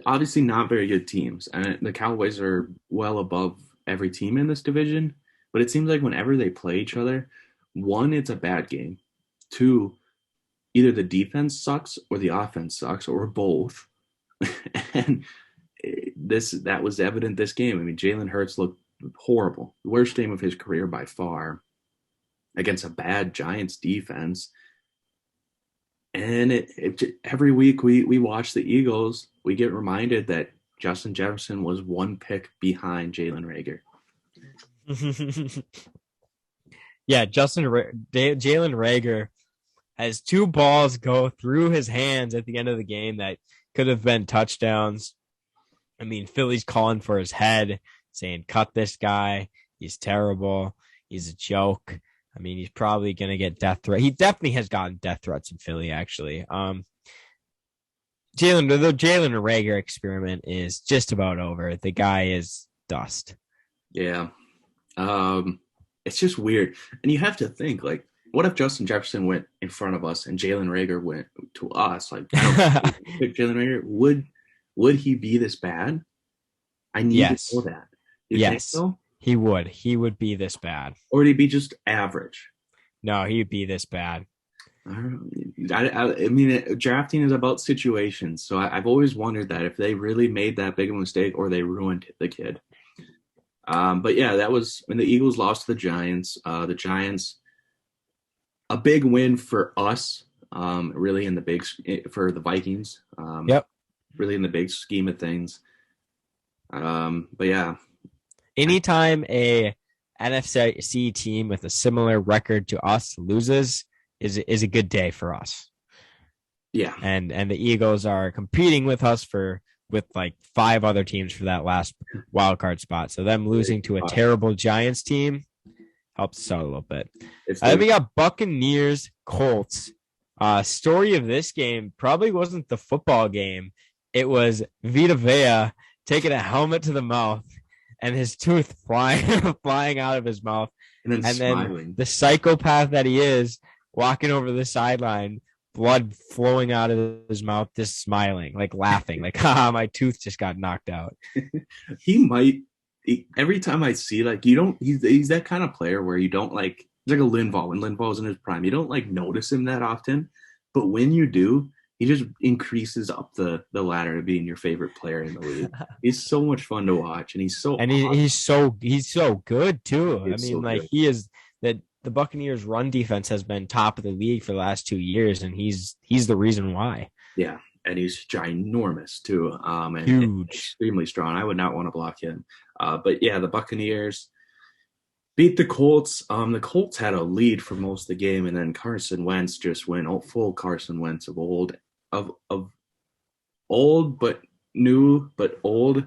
obviously not very good teams, and the Cowboys are well above every team in this division. But it seems like whenever they play each other, one, it's a bad game. Two, either the defense sucks or the offense sucks or both. And that was evident this game. I mean, Jalen Hurts looked horrible, the worst game of his career by far, against a bad Giants defense. And every week we watch the Eagles, we get reminded that Justin Jefferson was one pick behind Jalen Reagor. Yeah, Jalen Reagor has two balls go through his hands at the end of the game that could have been touchdowns. I mean, Philly's calling for his head, saying, cut this guy. He's terrible. He's a joke. I mean, he's probably going to get death threat. He definitely has gotten death threats in Philly, actually. The Jalen Reagor experiment is just about over. The guy is dust. Yeah. It's just weird. And you have to think, like, what if Justin Jefferson went in front of us and Jalen Reagor went to us? Like, I don't pick Jalen Reagor. Would he be this bad? I need to know that. You think so? He would. He would be this bad. Or would he be just average? No, he would be this bad. I mean, drafting is about situations. So I've always wondered that if they really made that big of a mistake or they ruined the kid. But yeah, that was when the Eagles lost to the Giants. The Giants, a big win for us, really for the Vikings. Yep. Really in the big scheme of things. But yeah. Anytime a NFC team with a similar record to us loses is a good day for us. Yeah. And the Eagles are competing with us with like 5 other teams for that last wild card spot. So them losing to a terrible Giants team helps us out a little bit. We got Buccaneers Colts. Story of this game probably wasn't the football game. It was Vita Vea taking a helmet to the mouth and his tooth flying out of his mouth. And then the psychopath that he is walking over the sideline, blood flowing out of his mouth, just smiling, like laughing, like, my tooth just got knocked out. Every time I see, like, he's that kind of player where you don't like, he's like a Linval. When Linval's in his prime, you don't like notice him that often. But when you do, he just increases up the ladder to being your favorite player in the league. He's so much fun to watch, and he's so good too. He is that the Buccaneers' run defense has been top of the league for the last 2 years, and he's the reason why. Yeah, and he's ginormous too. And huge, extremely strong. I would not want to block him. But yeah, the Buccaneers beat the Colts. The Colts had a lead for most of the game, and then Carson Wentz just went full Carson Wentz of old but new but old.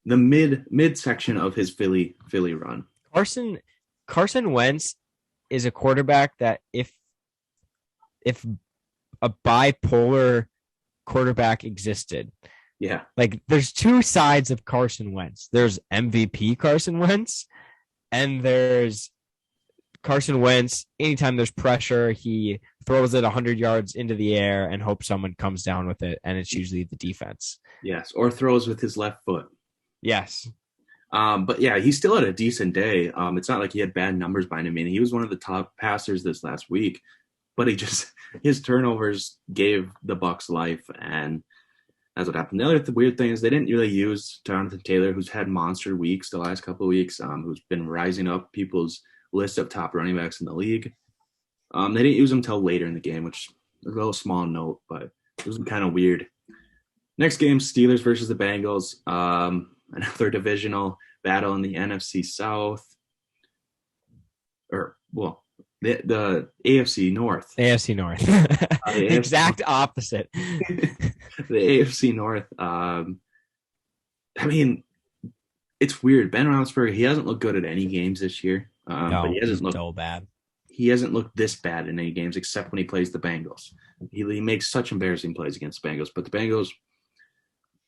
The mid section of his Philly run. Carson Wentz is a quarterback that if a bipolar quarterback existed, yeah, like there's 2 sides of Carson Wentz. There's MVP Carson Wentz, and there's Carson Wentz. Anytime there's pressure, he throws it 100 yards into the air and hopes someone comes down with it, and it's usually the defense. Yes, or throws with his left foot. Yes. But yeah, he still had a decent day. It's not like he had bad numbers behind him. I mean, he was one of the top passers this last week, but his turnovers gave the Bucs life, and that's what happened. The other weird thing is they didn't really use Jonathan Taylor, who's had monster weeks the last couple of weeks, who's been rising up people's list of top running backs in the league. They didn't use him until later in the game, which is a little small note, but it was kind of weird. Next game, Steelers versus the Bengals. Another divisional battle in the NFC South. The AFC North. AFC North. Exact opposite. The AFC North. I mean, it's weird. Ben Roethlisberger, he hasn't looked good at any games this year. But he hasn't looked so bad. He hasn't looked this bad in any games except when he plays the Bengals. He makes such embarrassing plays against the Bengals, but the Bengals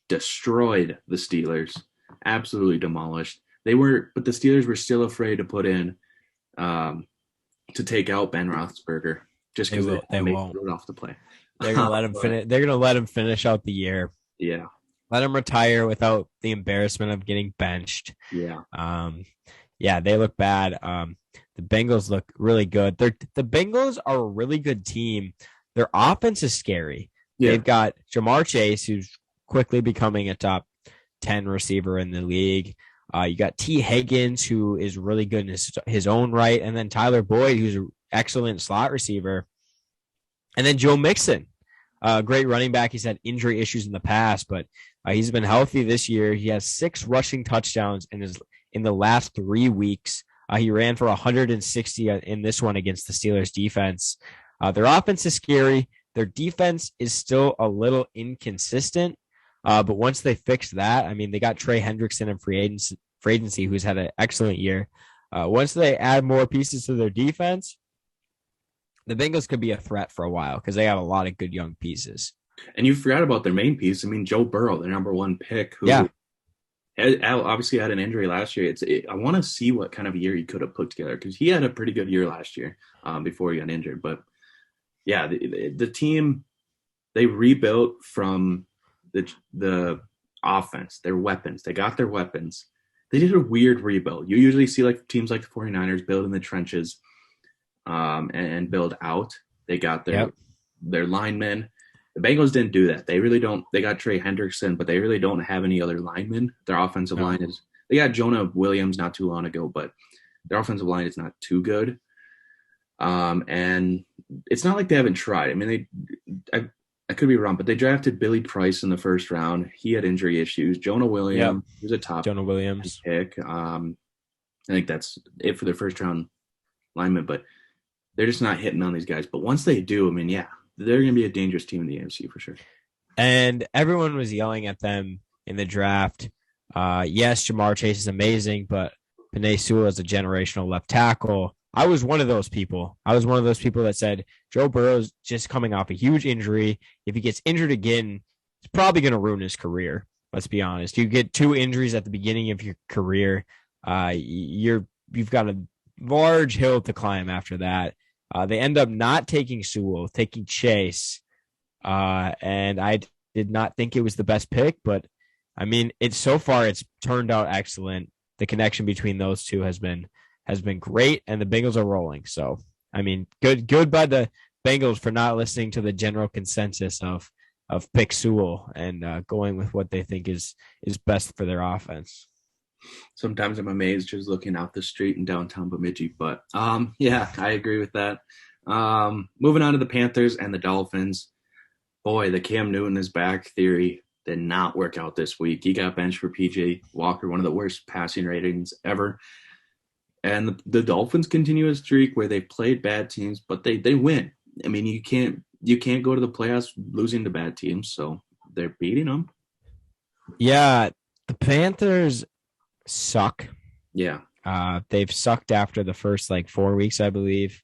destroyed the Steelers, absolutely demolished. But the Steelers were still afraid to put in to take out Ben Roethlisberger just because they won't Rudolph to play. They're gonna let him finish. They're gonna let him finish out the year. Yeah. Let him retire without the embarrassment of getting benched. Yeah. Yeah, they look bad. The Bengals look really good. The Bengals are a really good team. Their offense is scary. Yeah. They've got Jamar Chase, who's quickly becoming a top 10 receiver in the league. You got T. Higgins, who is really good in his own right, and then Tyler Boyd, who's an excellent slot receiver, and then Joe Mixon, great running back. He's had injury issues in the past, but he's been healthy this year. He has 6 rushing touchdowns in the last 3 weeks. He ran for 160 in this one against the Steelers defense. Their offense is scary. Their defense is still a little inconsistent. But once they fix that, I mean, they got Trey Hendrickson in free agency, who's had an excellent year. Once they add more pieces to their defense, the Bengals could be a threat for a while because they have a lot of good young pieces. And you forgot about their main piece. I mean, Joe Burrow, their number 1 pick, who obviously had an injury last year. I want to see what kind of year he could have put together because he had a pretty good year last year before he got injured. But yeah, the team, they rebuilt from the offense, their weapons. They got their weapons. They did a weird rebuild. You usually see like teams like the 49ers build in the trenches and build out. They got their linemen. The Bengals didn't do that. They really don't. They got Trey Hendrickson, but they really don't have any other linemen. Their offensive line is – they got Jonah Williams not too long ago, but their offensive line is not too good. And it's not like they haven't tried. I mean, I could be wrong, but they drafted Billy Price in the first round. He had injury issues. Jonah Williams was a top Jonah Williams pick. I think that's it for their first round lineman, but they're just not hitting on these guys. But once they do, I mean, yeah, they're going to be a dangerous team in the AFC for sure. And everyone was yelling at them in the draft. Yes, Jamar Chase is amazing, but Penei Sewell is a generational left tackle. I was one of those people. That said Joe Burrow's just coming off a huge injury. If he gets injured again, it's probably going to ruin his career. Let's be honest. You get 2 injuries at the beginning of your career. You've got a large hill to climb after that. They end up not taking Sewell, taking Chase. And I did not think it was the best pick, but I mean, it's turned out excellent. The connection between those two has been great, and the Bengals are rolling. So, I mean, good by the Bengals for not listening to the general consensus of pick Sewell and going with what they think is best for their offense. Sometimes I'm amazed just looking out the street in downtown Bemidji, but yeah, I agree with that. Moving on to the Panthers and the Dolphins. Boy, the Cam Newton is back theory did not work out this week. He got benched for PJ Walker, one of the worst passing ratings ever. And the Dolphins continue a streak where they played bad teams, but they win. I mean, you can't go to the playoffs losing to bad teams, so they're beating them. Yeah, the Panthers suck. Yeah. They've sucked after the first 4 weeks, I believe.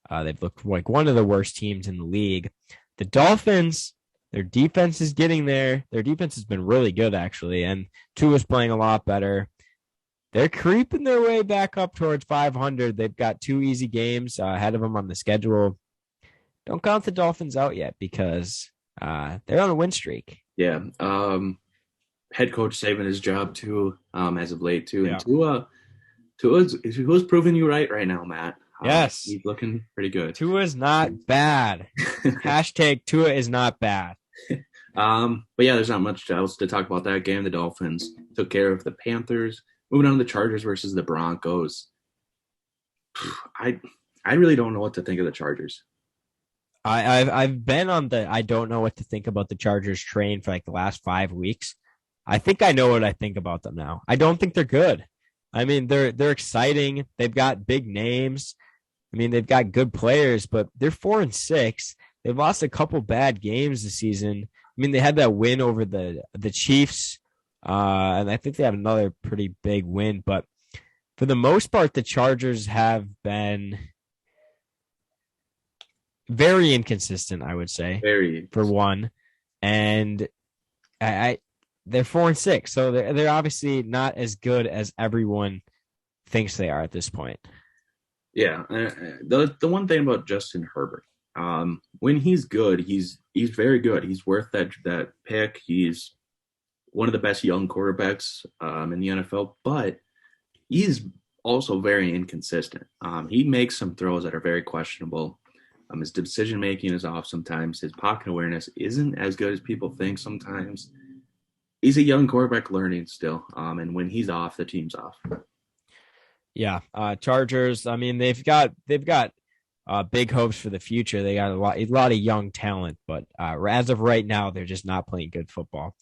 They've looked like one of the worst teams in the league. The Dolphins, their defense is getting there. Their defense has been really good, actually, and Tua's playing a lot better. They're creeping their way back up towards 500. They've got 2 easy games ahead of them on the schedule. Don't count the Dolphins out yet because they're on a win streak. Yeah. Head coach saving his job too, as of late too. Yeah. And Tua's proving you right now, Matt. Yes. He's looking pretty good. Tua's not bad. Hashtag Tua is not bad. But yeah, there's not much else to talk about that game. The Dolphins took care of the Panthers. Moving on to the Chargers versus the Broncos. I really don't know what to think of the Chargers. I've been on the I don't know what to think about the Chargers train for the last 5 weeks. I think I know what I think about them now. I don't think they're good. I mean, they're exciting. They've got big names. I mean, they've got good players, but they're 4-6. They've lost a couple bad games this season. I mean, they had that win over the Chiefs, and I think they have another pretty big win. But for the most part, the Chargers have been very inconsistent, I would say, for one. And they're 4-6, so they're obviously not as good as everyone thinks they are at this point. Yeah, the one thing about Justin Herbert, When he's good, he's very good. He's worth that pick. He's one of the best young quarterbacks in the NFL, but he's also very inconsistent. He makes some throws that are very questionable. His decision making is off sometimes. His pocket awareness isn't as good as people think sometimes. He's a young quarterback learning still, and when he's off, the team's off. Yeah, Chargers. I mean, they've got big hopes for the future. They got a lot of young talent, but as of right now, they're just not playing good football.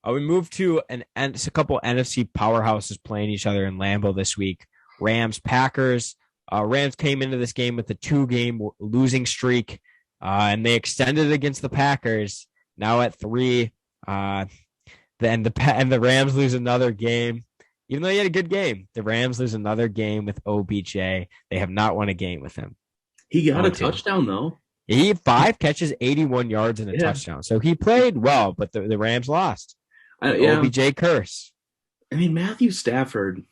We moved to a couple NFC powerhouses playing each other in Lambeau this week. Rams, Packers. Rams came into this game with a 2-game losing streak, and they extended against the Packers. Now at 3, then the Rams lose another game. Even though he had a good game, the Rams lose another game with OBJ. They have not won a game with him. He got a touchdown though. He had 5 catches, 81 yards, and a touchdown. So he played well, but the Rams lost. OBJ curse. I mean, Matthew Stafford,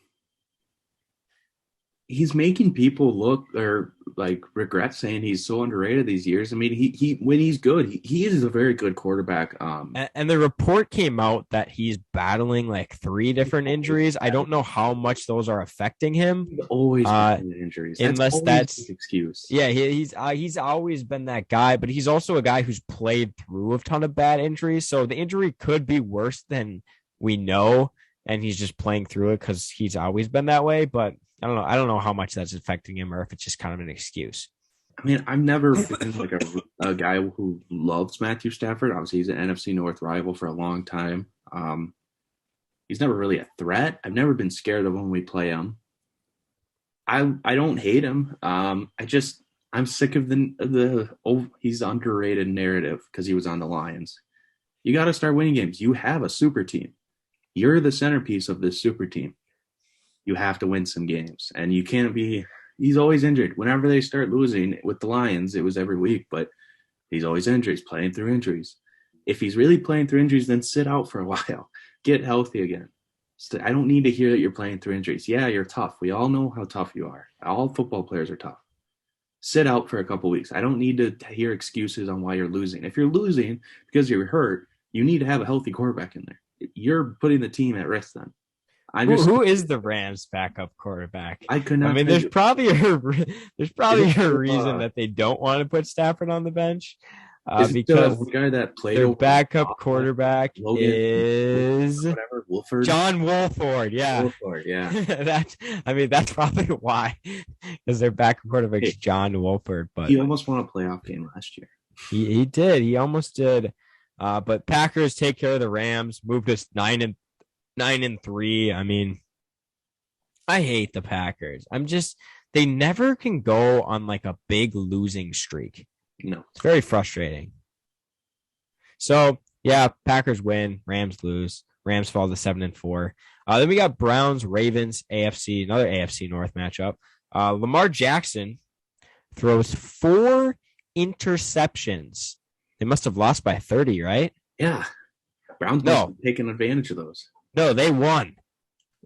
he's making people look or like regret saying he's so underrated these years. I mean, he when he's good, he is a very good quarterback. And the report came out that he's battling like 3 different injuries. I don't know how much those are affecting him. He's always injuries, unless that's an excuse. Yeah, he's always been that guy, but he's also a guy who's played through a ton of bad injuries. So the injury could be worse than we know, and he's just playing through it because he's always been that way. But I don't know. I don't know how much that's affecting him or if it's just kind of an excuse. I mean, I've never been like a guy who loves Matthew Stafford. Obviously, he's an NFC North rival for a long time. He's never really a threat. I've never been scared of him when we play him. I don't hate him. I'm sick of the he's underrated narrative because he was on the Lions. You got to start winning games. You have a super team. You're the centerpiece of this super team. You have to win some games, and you can't be. He's always injured. Whenever they start losing with the Lions, it was every week, but he's always injured. He's playing through injuries. If he's really playing through injuries, then sit out for a while. Get healthy again. I don't need to hear that you're playing through injuries. Yeah, you're tough. We all know how tough you are. All football players are tough. Sit out for a couple weeks. I don't need to hear excuses on why you're losing. If you're losing because you're hurt, you need to have a healthy quarterback in there. You're putting the team at risk then. Who is the Rams' backup quarterback? I could not. I mean, there's probably a reason that they don't want to put Stafford on the bench because the guy that played their backup quarterback is Wolford. John Wolford. Yeah, Wolford, yeah. That's probably why, because their backup quarterback is John Wolford. But he almost won a playoff game last year. He did. He almost did. But Packers take care of the Rams, moved us 9-3. I mean, I hate the Packers. They never can go on like a big losing streak. No, it's very frustrating. So yeah, Packers win, Rams lose, Rams fall to 7-4. Then we got Browns, Ravens, AFC, another AFC North matchup. Lamar Jackson throws 4 interceptions. They must have lost by 30, right? Yeah. Browns must have taken advantage of those. No, they won.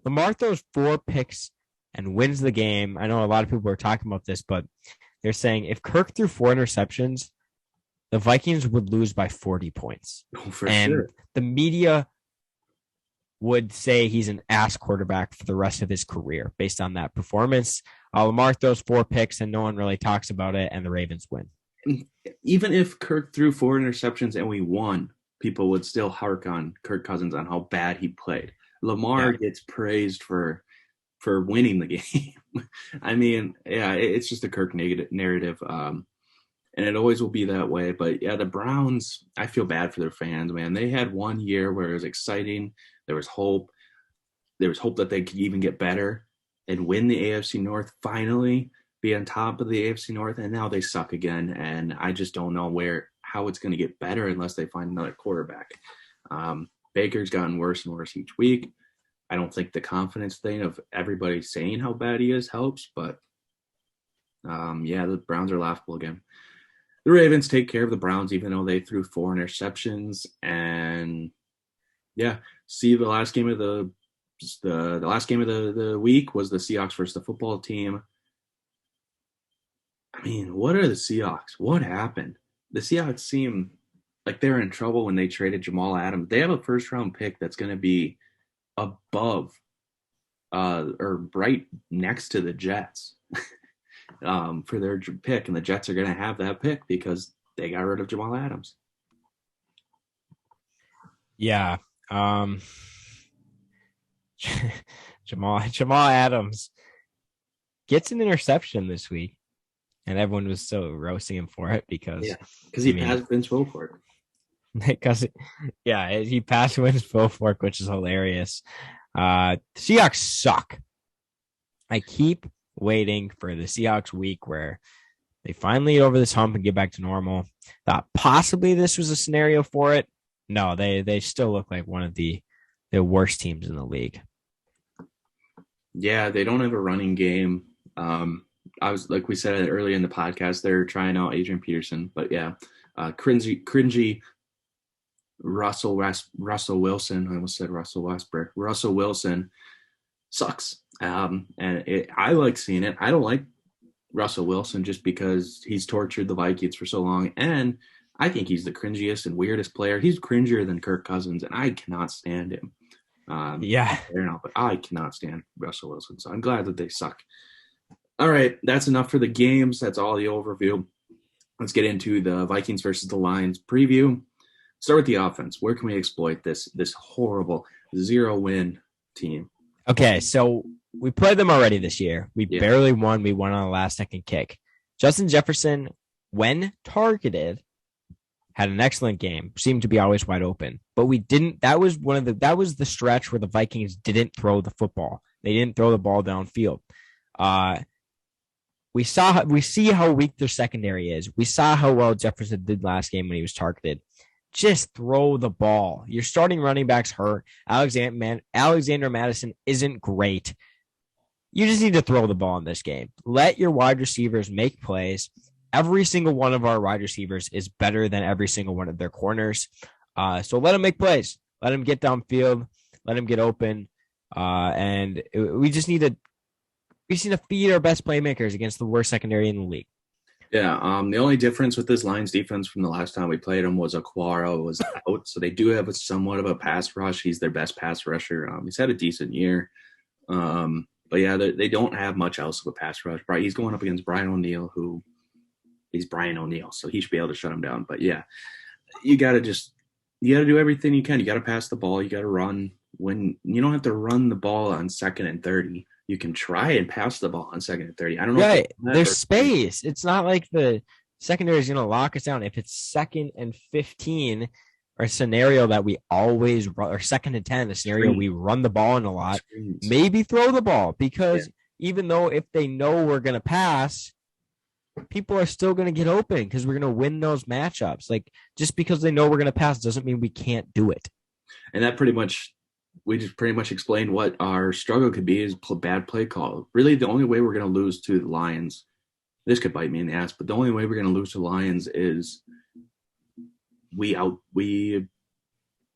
Lamar throws 4 picks and wins the game. I know a lot of people are talking about this, but they're saying if Kirk threw 4 interceptions, the Vikings would lose by 40 points. Oh, for sure. The media would say he's an ass quarterback for the rest of his career based on that performance. Lamar throws 4 picks and no one really talks about it, and the Ravens win. Even if Kirk threw 4 interceptions and we won, people would still hark on Kirk Cousins on how bad he played. Lamar gets praised for winning the game. I mean, yeah, it's just a Kirk narrative, and it always will be that way. But yeah, the Browns, I feel bad for their fans, man. They had one year where it was exciting. There was hope. There was hope that they could even get better and win the AFC North finally, be on top of the AFC North, and now they suck again. And I just don't know how it's going to get better unless they find another quarterback. Baker's gotten worse and worse each week. I don't think the confidence thing of everybody saying how bad he is helps, but the Browns are laughable again. The Ravens take care of the Browns, even though they threw 4 interceptions. And the last game of the last game of the week was the Seahawks versus the football team. I mean, what are the Seahawks? What happened? The Seahawks seem like they were in trouble when they traded Jamal Adams. They have a first round pick that's going to be above or right next to the Jets for their pick, and the Jets are going to have that pick because they got rid of Jamal Adams. Yeah. Jamal Adams gets an interception this week, and everyone was so roasting him for it because he passed Vince Wilfork. Because he passed Vince Wilfork, which is hilarious. Seahawks suck. I keep waiting for the Seahawks week where they finally get over this hump and get back to normal. Thought possibly this was a scenario for it. No, they still look like one of the worst teams in the league. Yeah, they don't have a running game. I was like we said earlier in the podcast, they're trying out Adrian Peterson, but yeah, cringy Russell Wilson. I almost said Russell Westbrook. Russell Wilson sucks. I like seeing it. I don't like Russell Wilson just because he's tortured the Vikings for so long, and I think he's the cringiest and weirdest player. He's cringier than Kirk Cousins, and I cannot stand him. But I cannot stand Russell Wilson, so I'm glad that they suck. All right, that's enough for the games. That's all the overview. Let's get into the Vikings versus the Lions preview. Start with the offense. Where can we exploit this horrible 0-win team? Okay, so we played them already this year. We barely won. We won on a last-second kick. Justin Jefferson, when targeted, had an excellent game. Seemed to be always wide open, but we didn't. That was the stretch where the Vikings didn't throw the football. They didn't throw the ball downfield. We see how weak their secondary is. We saw how well Jefferson did last game when he was targeted. Just throw the ball. Your starting running back's hurt. Alexander Mattison isn't great. You just need to throw the ball in this game. Let your wide receivers make plays. Every single one of our wide receivers is better than every single one of their corners. So let them make plays. Let them get downfield. Let them get open. And we just need to feed our best playmakers against the worst secondary in the league. Yeah, the only difference with this Lions defense from the last time we played them was Aquara was out, so they do have somewhat of a pass rush. He's their best pass rusher. He's had a decent year, but yeah, they don't have much else of a pass rush. He's going up against Brian O'Neill, who is Brian O'Neill, so he should be able to shut him down. But yeah, you got to do everything you can. You got to pass the ball. You got to run. When you don't have to run the ball on 2nd and 30. You can try and pass the ball on 2nd and 30. I don't know. Right. There's space. It's not like the secondary is going to lock us down. If it's 2nd and 15, or a scenario that we always run, or 2nd and 10, a scenario we run the ball in a lot, maybe throw the ball because even though if they know we're going to pass, people are still going to get open because we're going to win those matchups. Like just because they know we're going to pass doesn't mean we can't do it. And that we just pretty much explained what our struggle could be is bad play call. Really, the only way we're going to lose to the Lions, this could bite me in the ass, but the only way we're going to lose to the Lions is we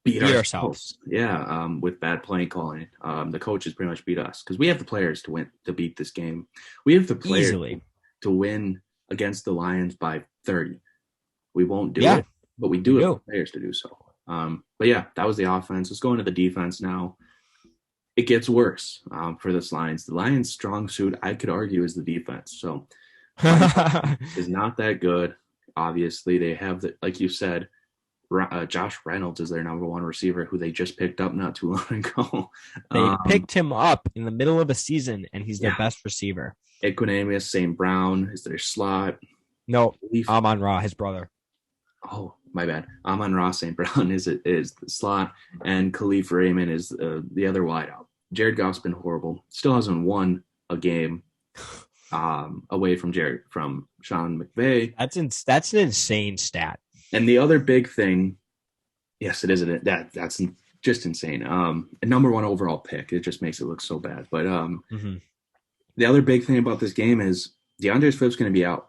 beat ourselves. Yeah, with bad play calling. The coaches pretty much beat us because we have the players to beat this game. We have the players to win against the Lions by 30. We won't do it, but we do have the players to do so. But yeah, that was the offense. Let's go into the defense now. It gets worse for this Lions. The Lions' strong suit, I could argue, is the defense. So is not that good. Obviously, they have like you said, Josh Reynolds is their number one receiver, who they just picked up not too long ago. They picked him up in the middle of a season, and he's their best receiver. Equanimeous St. Brown is their slot. No, Amon-Ra, his brother. Oh, my bad. Amon-Ra St. Brown is the slot, and Khalif Raymond is the other wideout. Jared Goff's been horrible. Still hasn't won a game away from Sean McVay. That's an insane stat. And the other big thing, yes, it is. That's just insane. A number one overall pick. It just makes it look so bad. But the other big thing about this game is DeAndre Swift's going to be out.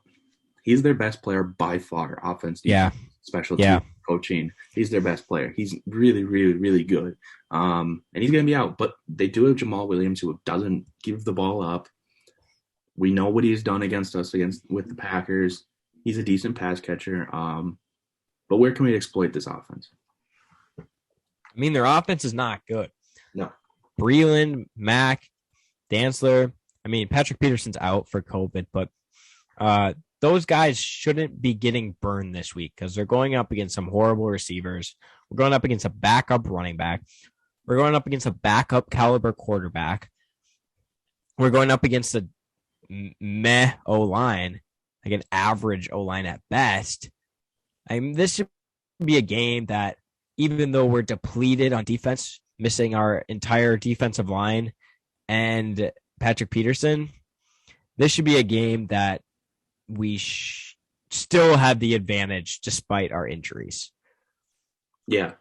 He's their best player by far. Offense, defense, special team, coaching. He's their best player. He's really, really, really good. And he's going to be out. But they do have Jamal Williams, who doesn't give the ball up. We know what he's done against us with the Packers. He's a decent pass catcher. But where can we exploit this offense? I mean, their offense is not good. No. Breeland, Mack, Dantzler. I mean, Patrick Peterson's out for COVID, but those guys shouldn't be getting burned this week because they're going up against some horrible receivers. We're going up against a backup running back. We're going up against a backup caliber quarterback. We're going up against a meh O-line, like an average O-line at best. I mean, this should be a game that, even though we're depleted on defense, missing our entire defensive line and Patrick Peterson, this should be a game that we still have the advantage despite our injuries. Yeah.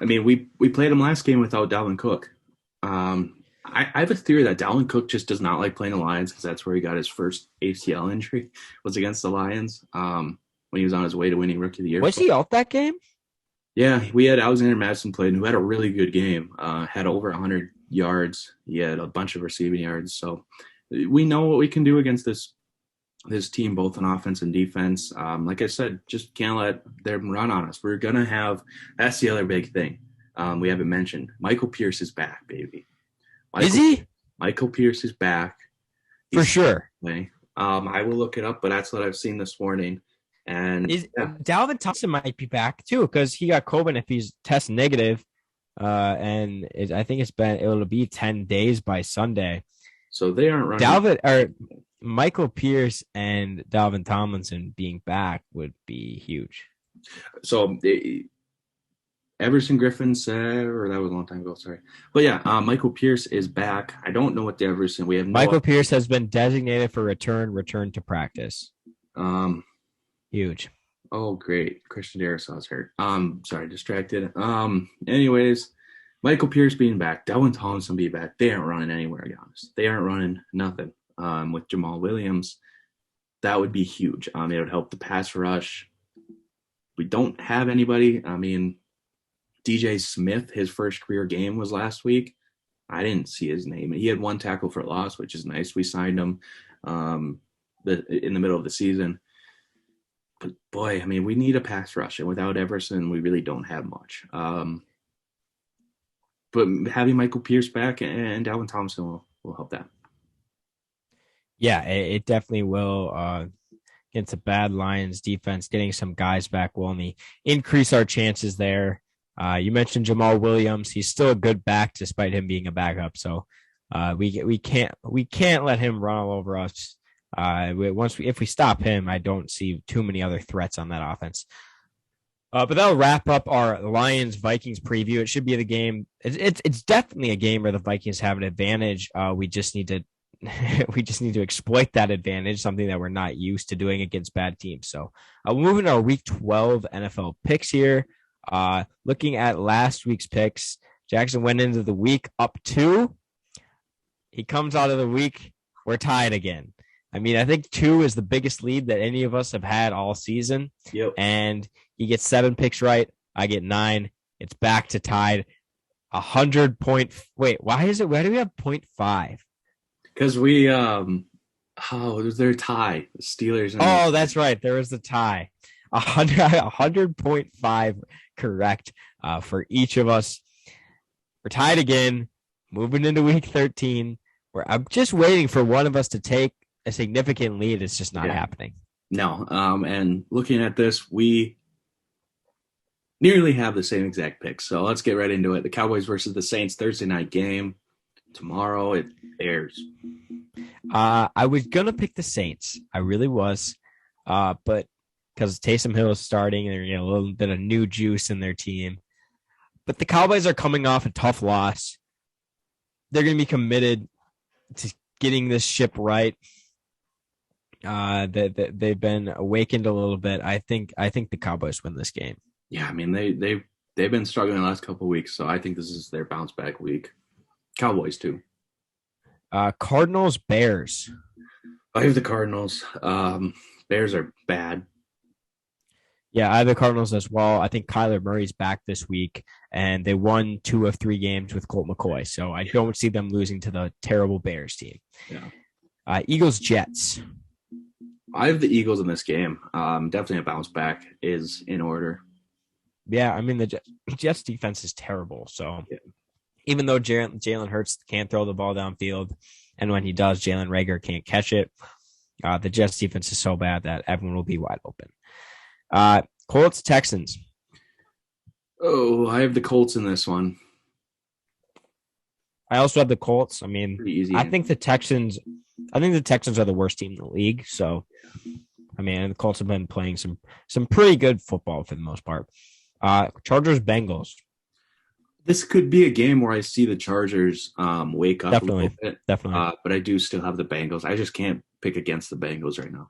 I mean, we played him last game without Dalvin Cook. I have a theory that Dalvin Cook just does not like playing the Lions because that's where he got his first ACL injury, was against the Lions when he was on his way to winning Rookie of the Year. Was he out that game? Yeah, we had Alexander Madison played, who had a really good game, had over 100 yards. He had a bunch of receiving yards. So we know what we can do against this team, both on offense and defense. Like I said, just can't let them run on us. We're going to have – that's the other big thing we haven't mentioned. Michael Pierce is back, baby. Is he? Michael Pierce is back. For sure. I will look it up, but that's what I've seen this morning. And Dalvin Thompson might be back too because he got COVID if he's test negative, and I think it'll be 10 days by Sunday. So they aren't running. Michael Pierce and Dalvin Tomlinson being back would be huge. So Everson Griffin said, or that was a long time ago. Sorry, but yeah, Michael Pierce is back. I don't know what the Everson. We have Michael Pierce has been designated for return to practice. Huge. Oh, great. Christian Darrisaw's hurt. Sorry, distracted. Anyways, Michael Pierce being back, Dalvin Tomlinson being back. They aren't running anywhere, to be honest. They aren't running nothing. With Jamal Williams, that would be huge. It would help the pass rush. We don't have anybody. I mean, DJ Smith, his first career game was last week. I didn't see his name. He had 1 tackle for loss, which is nice. We signed him in the middle of the season. But boy, I mean, we need a pass rush, and without Everson, we really don't have much. But having Michael Pierce back and Dalvin Thompson will help that. Yeah, it definitely will. Against a bad Lions defense, getting some guys back will only increase our chances there. You mentioned Jamal Williams; he's still a good back despite him being a backup. So we can't let him run all over us. If we stop him, I don't see too many other threats on that offense. But that'll wrap up our Lions-Vikings preview. It should be the game. It's definitely a game where the Vikings have an advantage. We just need to exploit that advantage, something that we're not used to doing against bad teams. So we'll move into our Week 12 NFL picks here. Looking at last week's picks, Jackson went into the week up 2. He comes out of the week, we're tied again. I mean, I think 2 is the biggest lead that any of us have had all season. Yep. And he gets 7 picks right. I get 9. It's back to tied. 100 point. Wait, why do we have 0.5? Because we, was there a tie? The Steelers. That's right. There was a tie. 100.5 correct for each of us. We're tied again. Moving into week 13. Where I'm just waiting for one of us to take a significant lead. It's just not happening. No. And looking at this, we nearly have the same exact picks. So let's get right into it. The Cowboys versus the Saints Thursday night game. Tomorrow it airs. I was going to pick the Saints. I really was. But because Taysom Hill is starting and they're getting a little bit of new juice in their team. But the Cowboys are coming off a tough loss. They're going to be committed to getting this ship right. They've been awakened a little bit. I think the Cowboys win this game. Yeah, I mean they've been struggling the last couple of weeks, so I think this is their bounce back week. Cowboys too. Cardinals, Bears. I have the Cardinals. Bears are bad. Yeah, I have the Cardinals as well. I think Kyler Murray's back this week, and they won 2 of 3 games with Colt McCoy. So I don't see them losing to the terrible Bears team. Yeah. Eagles, Jets. I have the Eagles in this game. Definitely a bounce back is in order. Yeah, I mean, the Jets defense is terrible. So Yeah. even though Jalen Hurts can't throw the ball downfield, and when he does, Jalen Reagor can't catch it, the Jets defense is so bad that everyone will be wide open. Colts, Texans. Oh, I have the Colts in this one. I also have the Colts. I mean, Pretty easy. I think the Texans are the worst team in the league. So, I mean, the Colts have been playing some pretty good football for the most part. Chargers, Bengals. This could be a game where I see the Chargers wake up Definitely. a little bit. Definitely. But I do still have the Bengals. I just can't pick against the Bengals right now.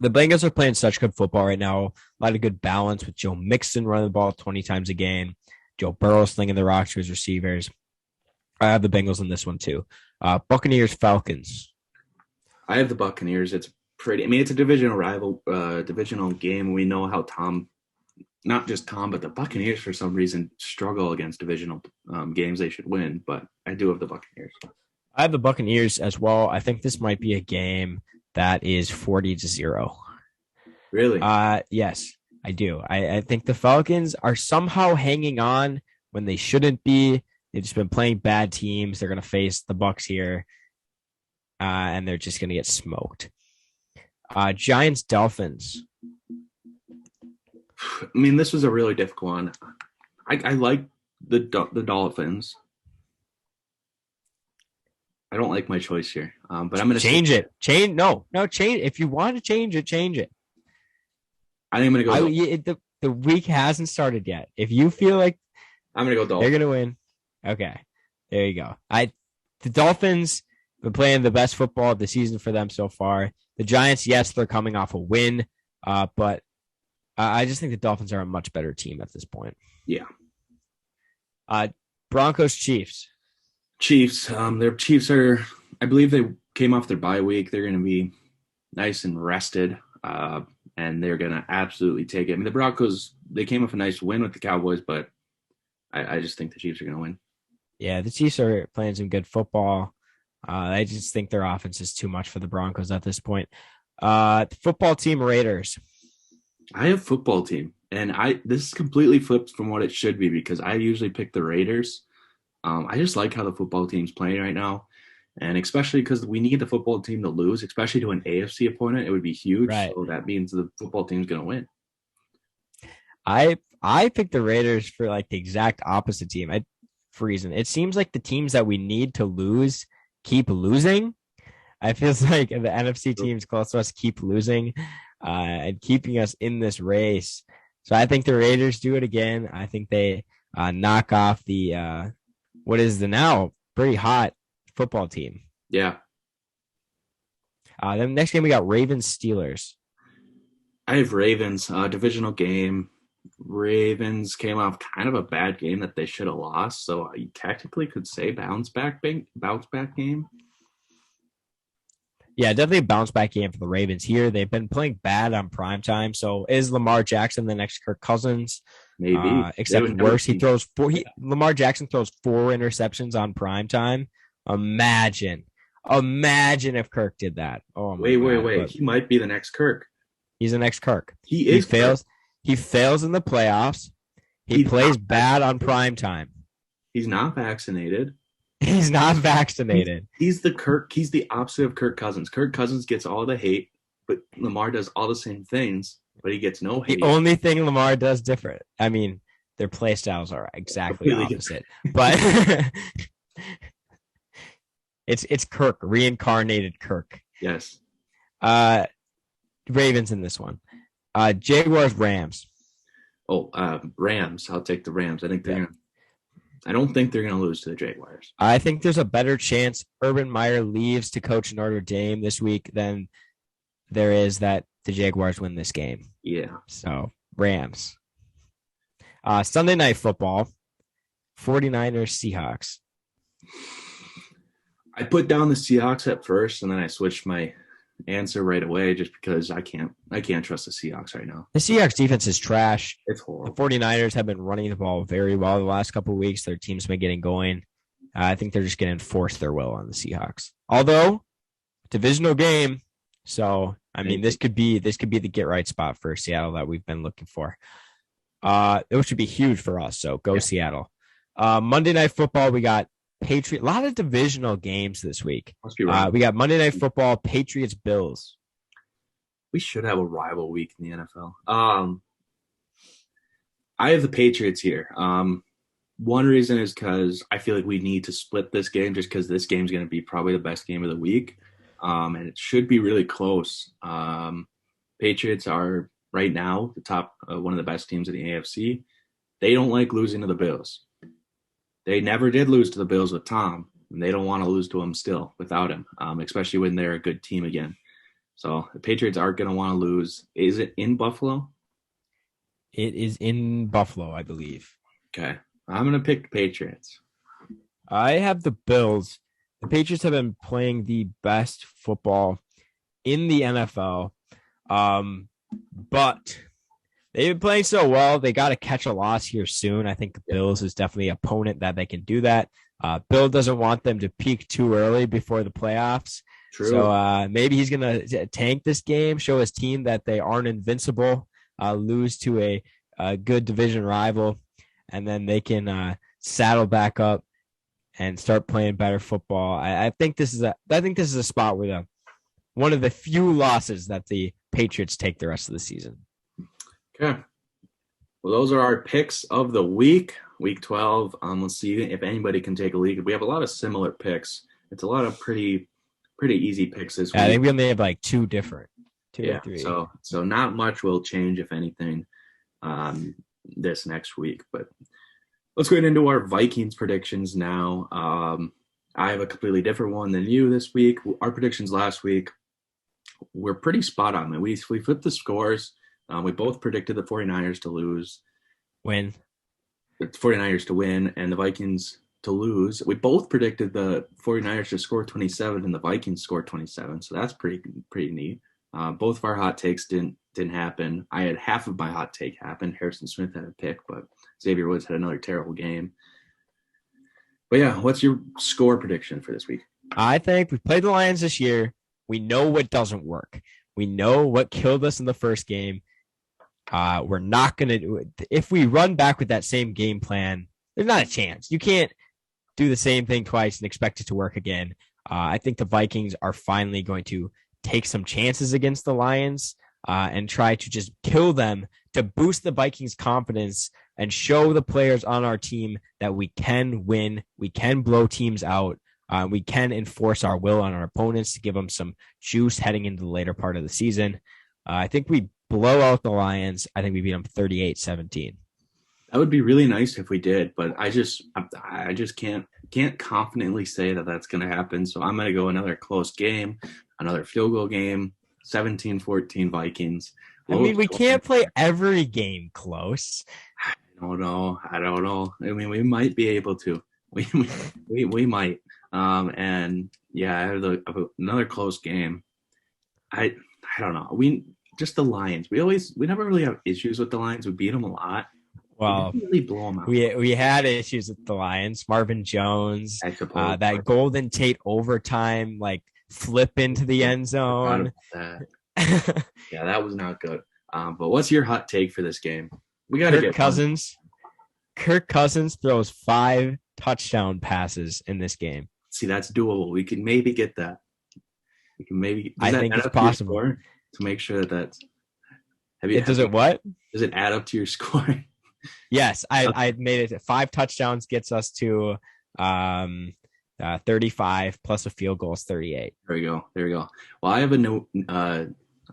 The Bengals are playing such good football right now. A lot of good balance with Joe Mixon running the ball 20 times a game. Joe Burrow slinging the rock to his receivers. I have the Bengals in this one too. Buccaneers, Falcons. I have the Buccaneers. It's pretty. I mean, it's a divisional rival, divisional game. We know how not just Tom, but the Buccaneers for some reason struggle against divisional games they should win. But I do have the Buccaneers. I have the Buccaneers as well. I think this might be a game that is 40-0. Really? Yes, I do. I think the Falcons are somehow hanging on when they shouldn't be. They've just been playing bad teams. They're going to face the Bucs here, and they're just going to get smoked. Giants, Dolphins. I mean, this was a really difficult one. I like the Dolphins. I don't like my choice here, but I'm going to change it. Change change. If you want to change it, change it. I think I'm going to go. The week hasn't started yet. If you feel like I'm going to go Dolphins, they're going to win. Okay, there you go. The Dolphins been playing the best football of the season for them so far. The Giants, yes, they're coming off a win, but I just think the Dolphins are a much better team at this point. Yeah. Broncos, Chiefs. Chiefs. Their Chiefs are. I believe they came off their bye week. They're going to be nice and rested, and they're going to absolutely take it. I mean, the Broncos. They came off a nice win with the Cowboys, but I just think the Chiefs are going to win. Yeah, the Chiefs are playing some good football. I just think their offense is too much for the Broncos at this point. The football team, Raiders. I have football team, and this is completely flipped from what it should be because I usually pick the Raiders. I just like how the football team's playing right now, and especially because we need the football team to lose, especially to an AFC opponent. It would be huge. Right. So that means the football team's going to win. I picked the Raiders for like the exact opposite team. For reason, it seems like the teams that we need to lose keep losing. I feel like the NFC teams close to us keep losing and keeping us in this race. So I think the Raiders do it again. I think they knock off the what is the now pretty hot football team. Yeah. Then next game we got Ravens Steelers. I have Ravens, divisional game. Ravens came off kind of a bad game that they should have lost, so you technically could say bounce back game. Yeah, definitely a bounce back game for the Ravens here. They've been playing bad on primetime. So is Lamar Jackson the next Kirk Cousins? Maybe. Except worse, Lamar Jackson throws 4 interceptions on primetime. Imagine if Kirk did that. Oh my God. Wait. He might be the next Kirk. He's the next Kirk. He fails. He fails in the playoffs. He plays bad on primetime. He's not vaccinated. He's not vaccinated. He's the Kirk. He's the opposite of Kirk Cousins. Kirk Cousins gets all the hate, but Lamar does all the same things, but he gets no hate. The only thing Lamar does different. I mean, their play styles are exactly opposite. But it's Kirk, reincarnated Kirk. Yes. Ravens in this one. Jaguars, Rams. Rams. I'll take the Rams. I don't think they're going to lose to the Jaguars. I think there's a better chance Urban Meyer leaves to coach Notre Dame this week than there is that the Jaguars win this game. Yeah. So, Rams. Sunday Night Football, 49ers, Seahawks. I put down the Seahawks at first, and then I switched my answer right away just because I can't trust the Seahawks right now. The Seahawks defense is trash. It's horrible. The 49ers have been running the ball very well the last couple of weeks. Their team's been getting going. I think they're just going to enforce their will on the Seahawks. Although divisional game. So, I mean, this could be the get right spot for Seattle that we've been looking for. It should be huge for us. So go Seattle. Monday Night Football, we got Patriot. A lot of divisional games this week. Must be right. We got Monday Night Football, Patriots, Bills. We should have a rival week in the NFL. I have the Patriots here. One reason is because I feel like we need to split this game just because this game is going to be probably the best game of the week. And it should be really close. Patriots are right now the top, one of the best teams in the AFC. They don't like losing to the Bills. They never did lose to the Bills with Tom, and they don't want to lose to him still without him, especially when they're a good team again. So the Patriots aren't going to want to lose. Is it in Buffalo? It is in Buffalo, I believe. Okay. I'm going to pick the Patriots. I have the Bills. The Patriots have been playing the best football in the NFL. But they've been playing so well, they got to catch a loss here soon. I think the Bills is definitely an opponent that they can do that. Bill doesn't want them to peak too early before the playoffs. True. So maybe he's going to tank this game, show his team that they aren't invincible, lose to a good division rival, and then they can saddle back up and start playing better football. I think this is a spot where one of the few losses that the Patriots take the rest of the season. Okay. Well, those are our picks of the week 12. Let's see if anybody can take a lead. We have a lot of similar picks. It's a lot of pretty easy picks this week. I think we only have like two or three. So not much will change, if anything, this next week. But let's get into our Vikings predictions now. I have a completely different one than you this week. Our predictions last week were pretty spot on. We flipped the scores. We both predicted the 49ers to lose. Win. The 49ers to win and the Vikings to lose. We both predicted the 49ers to score 27 and the Vikings score 27. So that's pretty neat. Both of our hot takes didn't happen. I had half of my hot take happen. Harrison Smith had a pick, but Xavier Woods had another terrible game. But yeah, what's your score prediction for this week? I think we played the Lions this year. We know what doesn't work. We know what killed us in the first game. We're not going to – if we run back with that same game plan, there's not a chance. You can't do the same thing twice and expect it to work again. I think the Vikings are finally going to take some chances against the Lions and try to just kill them to boost the Vikings' confidence and show the players on our team that we can win, we can blow teams out, we can enforce our will on our opponents to give them some juice heading into the later part of the season. I think we blow out the Lions. I think we beat them 38-17. That would be really nice if we did, but I just can't confidently say that that's going to happen. So I'm going to go another close game, another field goal game, 17-14 Vikings. I mean, we can't play every game close. I don't know. I mean, we might be able to. We might. And yeah, I have another close game. I don't know. Just the Lions. We never really have issues with the Lions. We beat them a lot. Well, we really blow them out. We had issues with the Lions. Marvin Jones, that Golden Tate overtime, like flip into the end zone. Yeah, that was not good. But what's your hot take for this game? We got to get Cousins. Kirk Cousins throws 5 touchdown passes in this game. See, that's doable. We can maybe get that. We can maybe. I think it's possible to make sure that. Does it what? Does it add up to your score? Yes, I made it. 5 touchdowns gets us to 35 plus a field goal is 38. There we go. Well, I have a no. I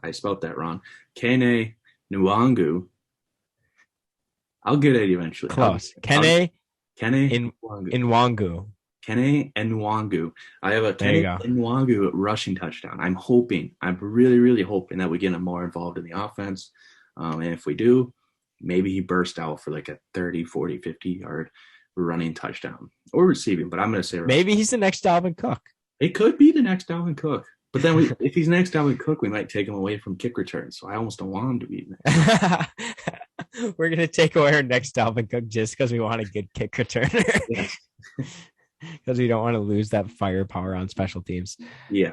spelled that wrong. Kene Nwangu. I'll get it eventually. Close. Kene Nwangu. Kene Nwangu. I have a Kene Nwangu rushing touchdown. I'm really, really hoping that we get him more involved in the offense. And if we do, maybe he burst out for like a 30, 40, 50-yard running touchdown or receiving. But I'm going to say maybe he's the next Dalvin Cook. It could be the next Dalvin Cook. But then if he's next Dalvin Cook, we might take him away from kick returns. So I almost don't want him to be next. We're going to take away our next Dalvin Cook just because we want a good kick returner. Because we don't want to lose that firepower on special teams. Yeah.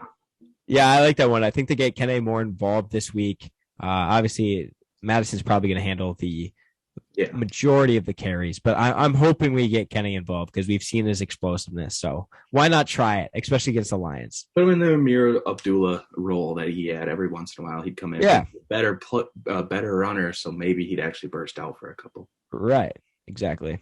Yeah, I like that one. I think they get Kenny more involved this week. Obviously, Madison's probably going to handle the Yeah. majority of the carries, but I'm hoping we get Kenny involved because we've seen his explosiveness. So why not try it, especially against the Lions? Put him in the Amir Abdullah role that he had every once in a while. He'd come in Yeah, better runner, so maybe he'd actually burst out for a couple. right. Exactly.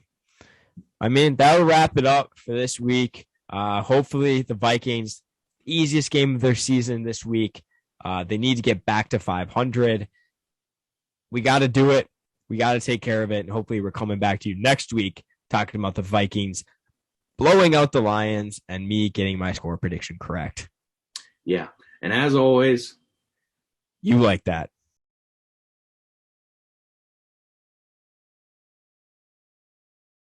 I mean, that'll wrap it up for this week. Hopefully, the Vikings, easiest game of their season this week. They need to get back to 500. We got to do it. We got to take care of it. And hopefully, we're coming back to you next week talking about the Vikings blowing out the Lions and me getting my score prediction correct. Yeah. And as always, you like that.